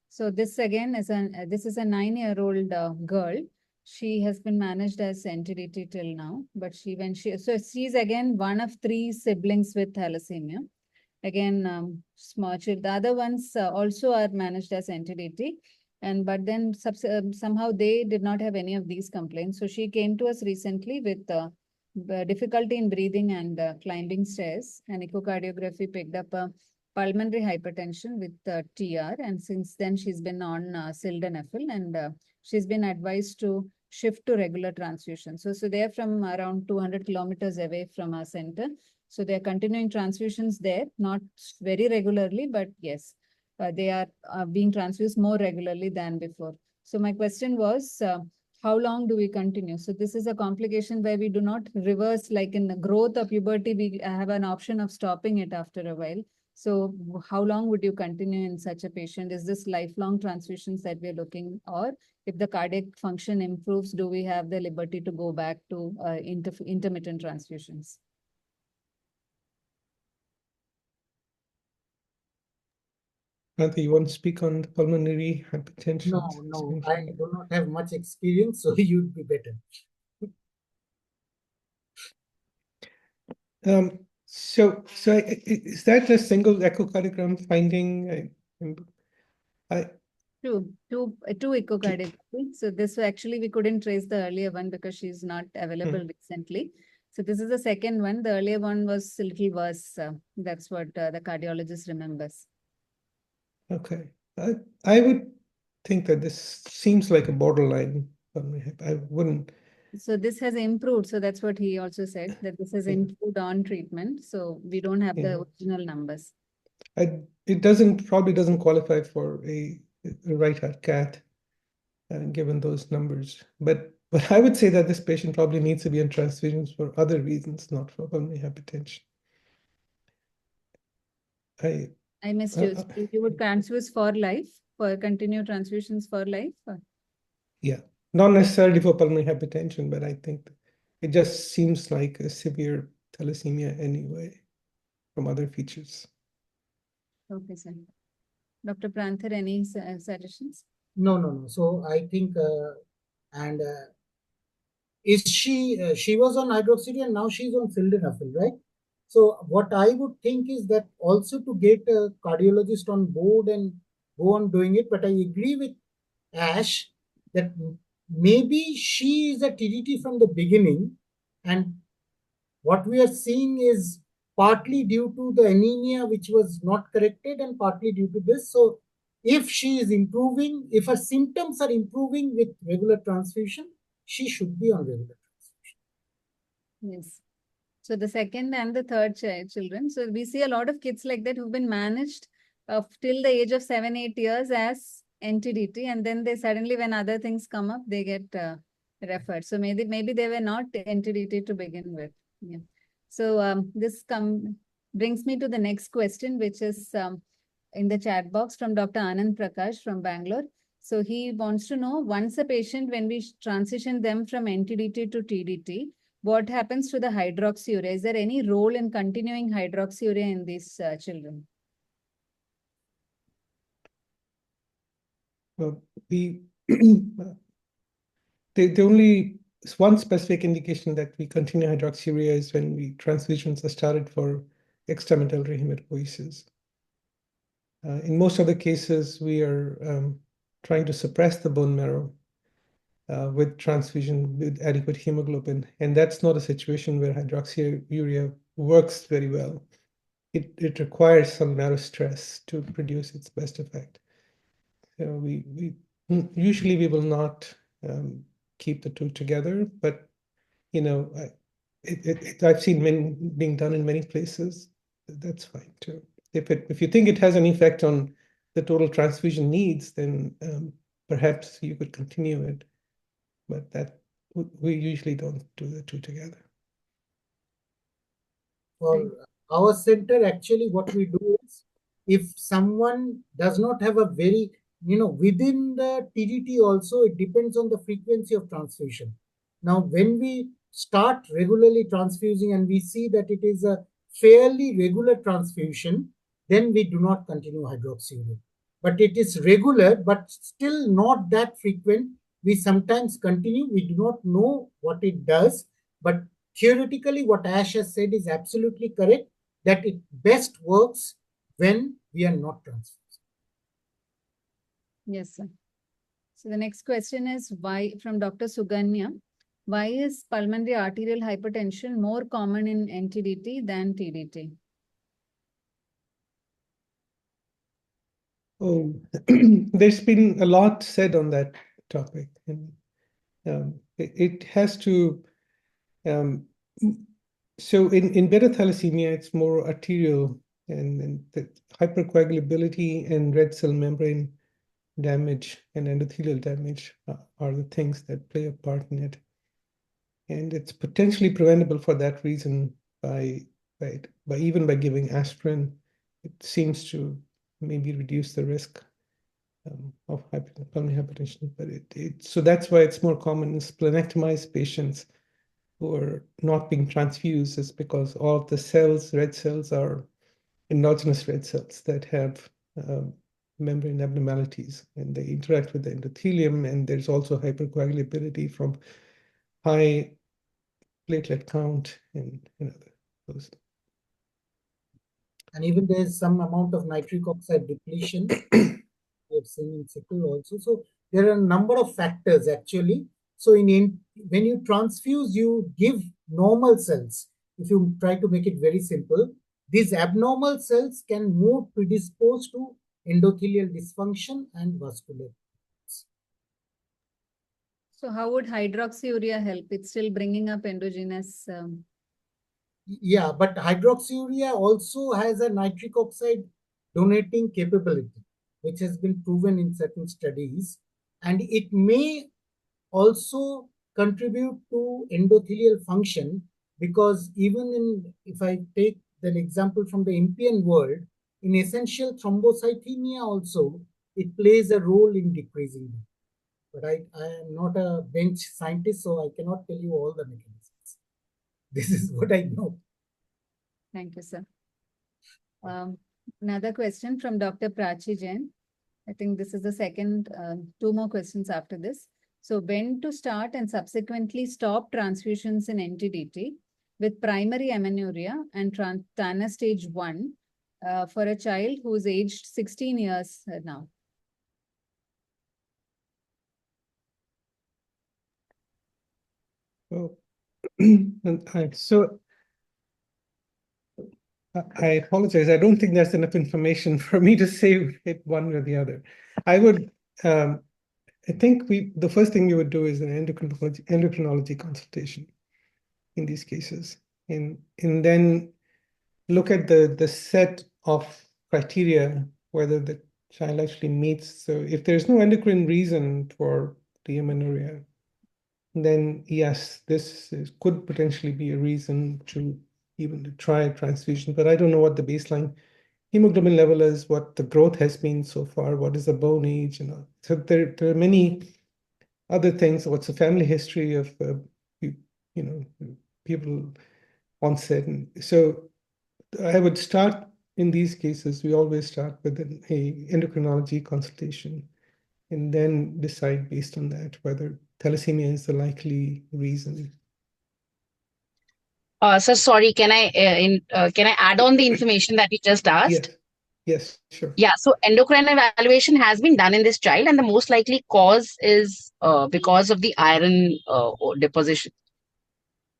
So this again is this is a 9-year-old girl. She has been managed as NTDT till now, but so she's again one of 3 siblings with thalassemia. again, small children. The other ones also are managed as NTDT. But then somehow they did not have any of these complaints. So she came to us recently with difficulty in breathing and climbing stairs. And echocardiography picked up a pulmonary hypertension with TR. And since then she's been on sildenafil, and she's been advised to shift to regular transfusion. So they're from around 200 kilometers away from our center. So they're continuing transfusions there, not very regularly, but yes, they are being transfused more regularly than before. So my question was, how long do we continue? So this is a complication where we do not reverse, like in the growth of puberty, we have an option of stopping it after a while. So how long would you continue in such a patient? Is this lifelong transfusions that we're looking, or if the cardiac function improves, do we have the liberty to go back to intermittent transfusions? Prantha, you want to speak on the pulmonary hypertension? No, I do not have much experience, so you'd be better. So is that a single echocardiogram finding? Two echocardiogram. So this actually we couldn't trace the earlier one because she's not available recently. So this is the second one. The earlier one was a little worse. That's what the cardiologist remembers. Okay, I would think that this seems like a borderline. I wouldn't. So this has improved. So that's what he also said, that this has improved on treatment. So we don't have the original numbers. It probably doesn't qualify for a right heart cath, given those numbers. But I would say that this patient probably needs to be on transfusions for other reasons, not for pulmonary hypertension. I missed you. You would transfuse for life, for continued transfusions for life? Or? Yeah, not necessarily for pulmonary hypertension, but I think it just seems like a severe thalassemia anyway, from other features. Okay, sir. Dr. Prantha, any suggestions? No. So I think, is she was on hydroxyurea and now she's on sildenafil, right? So what I would think is that also to get a cardiologist on board and go on doing it. But I agree with Ash that maybe she is a TDT from the beginning, and what we are seeing is partly due to the anemia which was not corrected and partly due to this. So if she is improving, if her symptoms are improving with regular transfusion, she should be on regular transfusion. Yes. So the second and the third children. So we see a lot of kids like that who've been managed till the age of 7, 8 years as NTDT, and then they suddenly, when other things come up, they get referred. So maybe they were not NTDT to begin with. Yeah. So this brings me to the next question, which is in the chat box from Dr. Anand Prakash from Bangalore. So he wants to know, once a patient, when we transition them from NTDT to TDT, what happens to the hydroxyurea? Is there any role in continuing hydroxyurea in these children? Well, the only one specific indication that we continue hydroxyurea is when transfusions are started for extramedullary hematopoiesis. In most other cases, we are trying to suppress the bone marrow with transfusion with adequate hemoglobin. And that's not a situation where hydroxyurea works very well. It requires some marrow stress to produce its best effect. So we usually we will not keep the two together, but I've seen being done in many places. That's fine too. If you think it has an effect on the total transfusion needs, then perhaps you could continue it. But that we usually don't do the two together. For our center, actually, what we do is, if someone does not have a very, within the TDT also, it depends on the frequency of transfusion. Now, when we start regularly transfusing and we see that it is a fairly regular transfusion, then we do not continue hydroxyurea. But it is regular, but still not that frequent. We sometimes continue. We do not know what it does, but theoretically, what Ash has said is absolutely correct. that it best works when we are not transfusing. Yes, sir. So the next question is why, from Dr. Suganya, why is pulmonary arterial hypertension more common in NTDT than TDT? Oh, there's been a lot said on that topic, and it has to. So in beta thalassemia, it's more arterial, and the hypercoagulability and red cell membrane damage and endothelial damage are the things that play a part in it. And it's potentially preventable for that reason by even by giving aspirin. It seems to maybe reduce the risk of pulmonary hypertension, but so that's why it's more common in splenectomized patients who are not being transfused, is because all of the cells, red cells, are endogenous red cells that have membrane abnormalities, and they interact with the endothelium, and there's also hypercoagulability from high platelet count and those. And even there's some amount of nitric oxide depletion we have seen in sickle also. So there are a number of factors actually. So when you transfuse, you give normal cells. If you try to make it very simple, these abnormal cells can more predispose to endothelial dysfunction and vascular. So how would hydroxyurea help? It's still bringing up endogenous. Yeah, but hydroxyurea also has a nitric oxide donating capability, which has been proven in certain studies, and it may also contribute to endothelial function, because even if I take an example from the Impian world, in essential thrombocythemia also, it plays a role in decreasing them. But I am not a bench scientist, so I cannot tell you all the mechanisms. This is what I know. Thank you, sir. Another question from Dr. Prachi Jain. I think this is the second, two more questions after this. So when to start and subsequently stop transfusions in NTDT with primary amenorrhea and TANA stage 1 for a child who is aged 16 years now? Oh. So I apologize. I don't think there's enough information for me to say it one or the other. I would, I think the first thing we would do is an endocrinology consultation in these cases, and then look at the set of criteria, whether the child actually meets. So if there's no endocrine reason for the amenorrhea, then yes, could potentially be a reason to even try transfusion. But I don't know what the baseline hemoglobin level is, what the growth has been so far, what is the bone age, So there are many other things. What's the family history of people onset, and so I would start in these cases. We always start with an endocrinology consultation, and then decide based on that whether thalassemia is the likely reason. Sir, sorry, can I add on the information that you just asked? Yes, sure. Yeah, so endocrine evaluation has been done in this child, and the most likely cause is because of the iron deposition,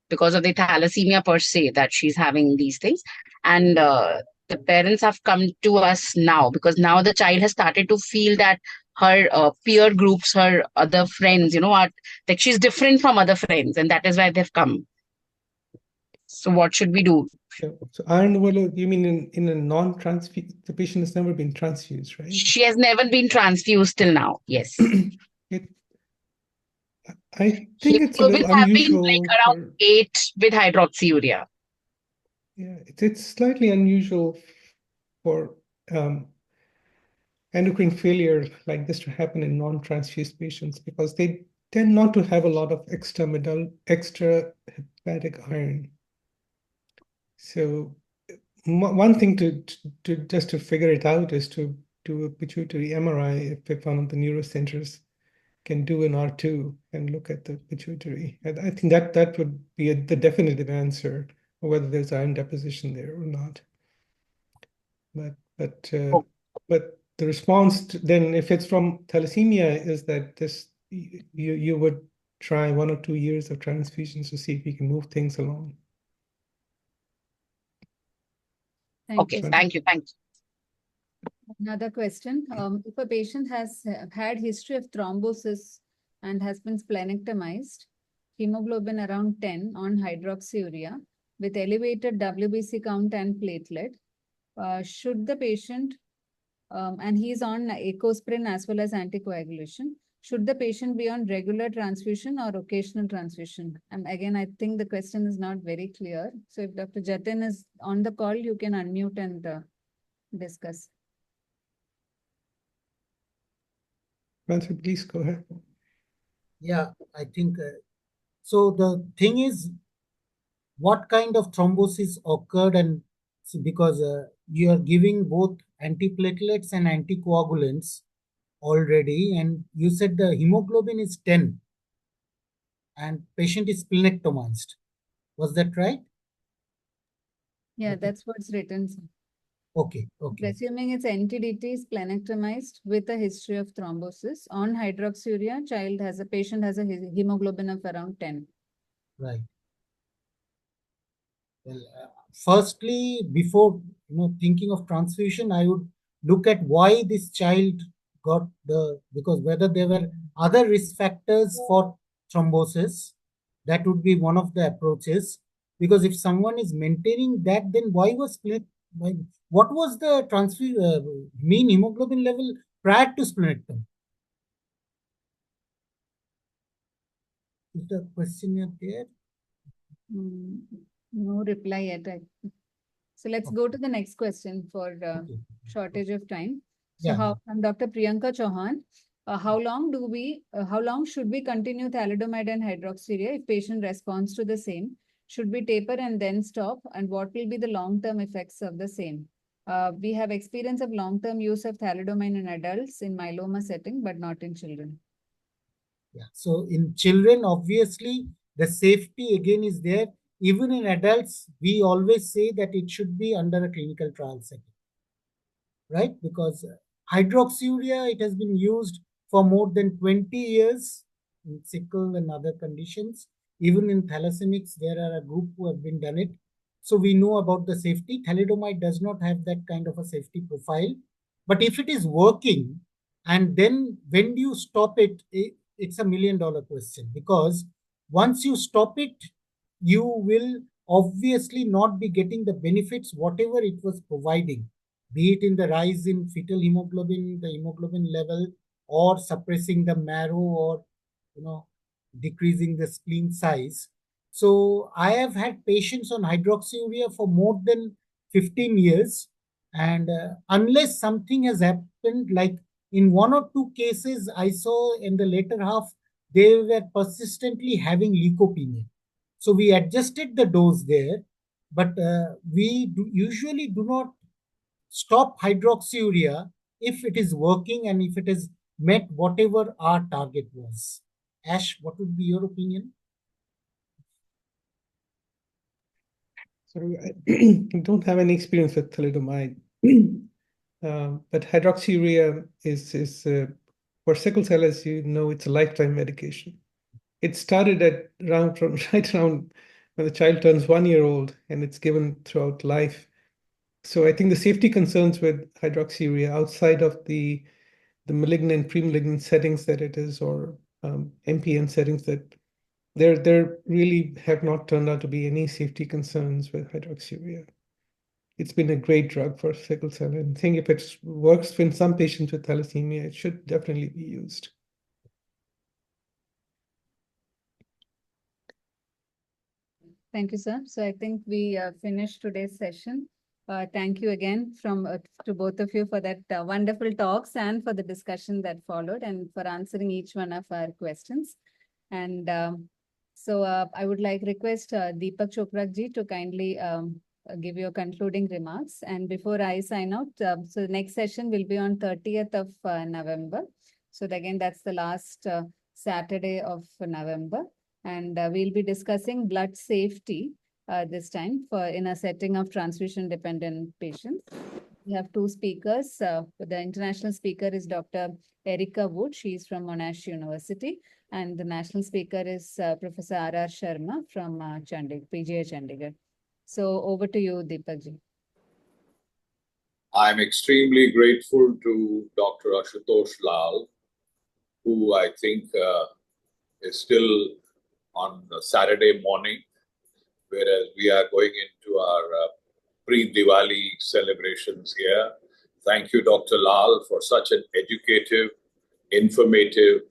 because of the thalassemia per se, that she's having these things. And the parents have come to us now because now the child has started to feel that her peer groups, her other friends, are like she's different from other friends, and that is why they've come. So what should we do? Sure. So iron overload, you mean in a non-transfused, the patient has never been transfused, right? She has never been transfused till now. Yes. I think it's a little have been unusual. like around 8 with hydroxyurea. Yeah, it's slightly unusual for endocrine failure like this to happen in non-transfused patients because they tend not to have a lot of extra hepatic iron. So one thing to just to figure it out is to do a pituitary MRI if one of the neurocenters can do an R2 and look at the pituitary. And I think that would be the definitive answer, whether there's iron deposition there or not. but Oh. but the response then, if it's from thalassemia, is that you would try 1 or 2 years of transfusions to see if you can move things along. Thank Okay, you. thank you. Another question. If a patient has had history of thrombosis and has been splenectomized, hemoglobin around 10 on hydroxyurea with elevated WBC count and platelet, should the patient, and he is on ecosprin as well as anticoagulation, should the patient be on regular transfusion or occasional transfusion? Again, I think the question is not very clear. So if Dr. Jatin is on the call, you can unmute and discuss. Nancy, please go ahead. Yeah, I think so. The thing is, what kind of thrombosis occurred, and so because you are giving both antiplatelets and anticoagulants already, and you said the hemoglobin is 10 and patient is splenectomized. Was that right? Yeah, Okay. that's what's written. Okay, okay. Presuming it's NTDT splenectomized with a history of thrombosis on hydroxyurea, patient has a hemoglobin of around 10. Right. Well, firstly, before thinking of transfusion, I would look at why this child got because whether there were other risk factors for thrombosis, that would be one of the approaches. Because if someone is maintaining that, then what was the mean hemoglobin level prior to splenectomy? Is the question there? No reply yet. So let's go to the next question for shortage of time. So Yeah. I'm Dr. Priyanka Chauhan. How long should we continue thalidomide and hydroxyurea if patient responds to the same? Should we taper and then stop? And what will be the long-term effects of the same? We have experience of long-term use of thalidomide in adults in myeloma setting, but not in children. Yeah. So in children, obviously, the safety again is there. Even in adults, we always say that it should be under a clinical trial setting, right? Because hydroxyurea, it has been used for more than 20 years in sickle and other conditions. Even in thalassemics, there are a group who have been done it. So we know about the safety. Thalidomide does not have that kind of a safety profile. But if it is working, and then when do you stop it? It's $1 million question, because once you stop it, you will obviously not be getting the benefits, whatever it was providing, be it in the rise in fetal hemoglobin, the hemoglobin level, or suppressing the marrow, or decreasing the spleen size. So I have had patients on hydroxyurea for more than 15 years, and unless something has happened, like in 1 or 2 cases I saw in the later half, they were persistently having leukopenia. So we adjusted the dose there, but usually do not stop hydroxyurea if it is working and if it has met whatever our target was. Ash, what would be your opinion? So I don't have any experience with thalidomide, but hydroxyurea is for sickle cell, as you know, it's a lifetime medication. It started right around when the child turns 1 year old, and it's given throughout life. So I think the safety concerns with hydroxyurea outside of the malignant, pre-malignant settings that it is, or MPN settings, that there really have not turned out to be any safety concerns with hydroxyurea. It's been a great drug for sickle cell, and I think if it works in some patients with thalassemia, it should definitely be used. Thank you, sir. So I think we finished today's session. Thank you again to both of you for that wonderful talks and for the discussion that followed and for answering each one of our questions. And so I would request Deepak Chopra ji to kindly give your concluding remarks. And before I sign out, so the next session will be on 30th of November. So again, that's the last Saturday of November. And we'll be discussing blood safety this time in a setting of transfusion dependent patients. We have two speakers. The international speaker is Dr. Erica Wood. She is from Monash University. And the national speaker is Professor R.R. Sharma from Chandigarh, PGI Chandigarh. So over to you, Deepak ji. I'm extremely grateful to Dr. Ashutosh Lal, who I think is still on a Saturday morning, whereas we are going into our pre-Diwali celebrations here. Thank you, Dr. Lal, for such an educative, informative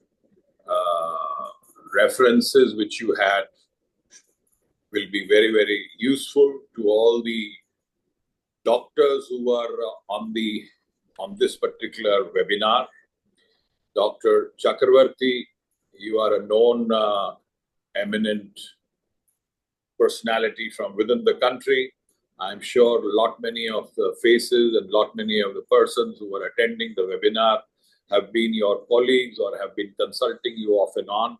references which you had will be very, very useful to all the doctors who are on this particular webinar. Dr. Chakravarti, you are a known eminent personality from within the country. I'm sure many of the faces and many of the persons who are attending the webinar have been your colleagues or have been consulting you off and on.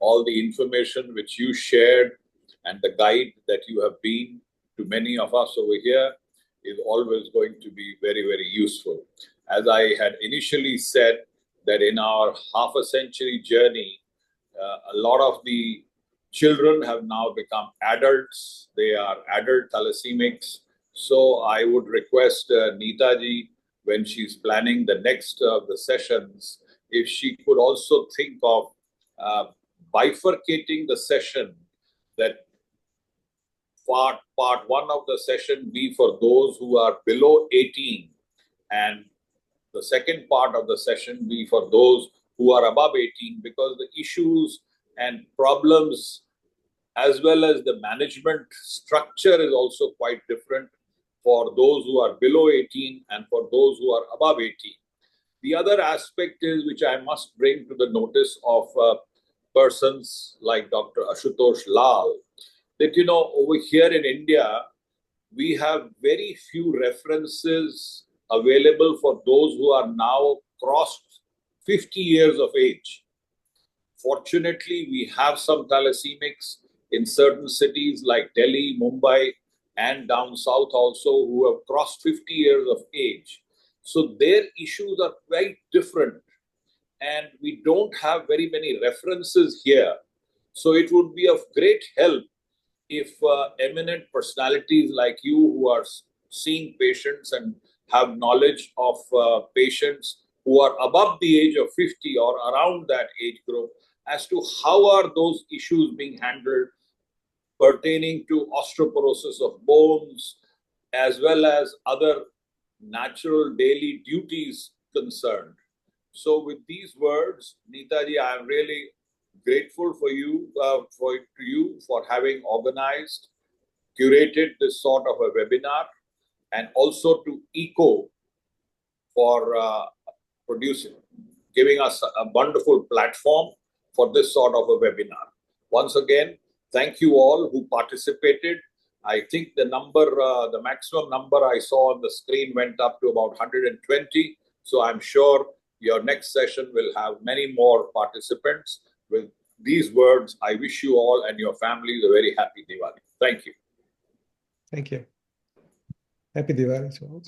All the information which you shared and the guide that you have been to many of us over here is always going to be very, very useful. As I had initially said, that in our half a century journey, a lot of the children have now become adults. They are adult thalassemics. So I would request Neetaji, when she's planning the next of the sessions, if she could also think of bifurcating the session, that part one of the session be for those who are below 18 and the second part of the session be for those who are above 18, because the issues and problems as well as the management structure is also quite different for those who are below 18 and for those who are above 18. The other aspect is, which I must bring to the notice of persons like Dr. Ashutosh Lal, that, over here in India, we have very few references available for those who are now crossed 50 years of age. Fortunately, we have some thalassemics in certain cities like Delhi, Mumbai, and down south also, who have crossed 50 years of age. So their issues are quite different, and we don't have very many references here. So it would be of great help if eminent personalities like you, who are seeing patients and have knowledge of patients who are above the age of 50 or around that age group, as to how are those issues being handled pertaining to osteoporosis of bones, as well as other natural daily duties concerned. So with these words, Neetaji, I am really grateful for you, for having organized, curated this sort of a webinar, and also to ECO for giving us a wonderful platform for this sort of a webinar. Once again, thank you all who participated. I think the maximum number I saw on the screen went up to about 120. So I'm sure your next session will have many more participants. With these words, I wish you all and your families a very happy Diwali. Thank you. Thank you. Happy Diwali to all.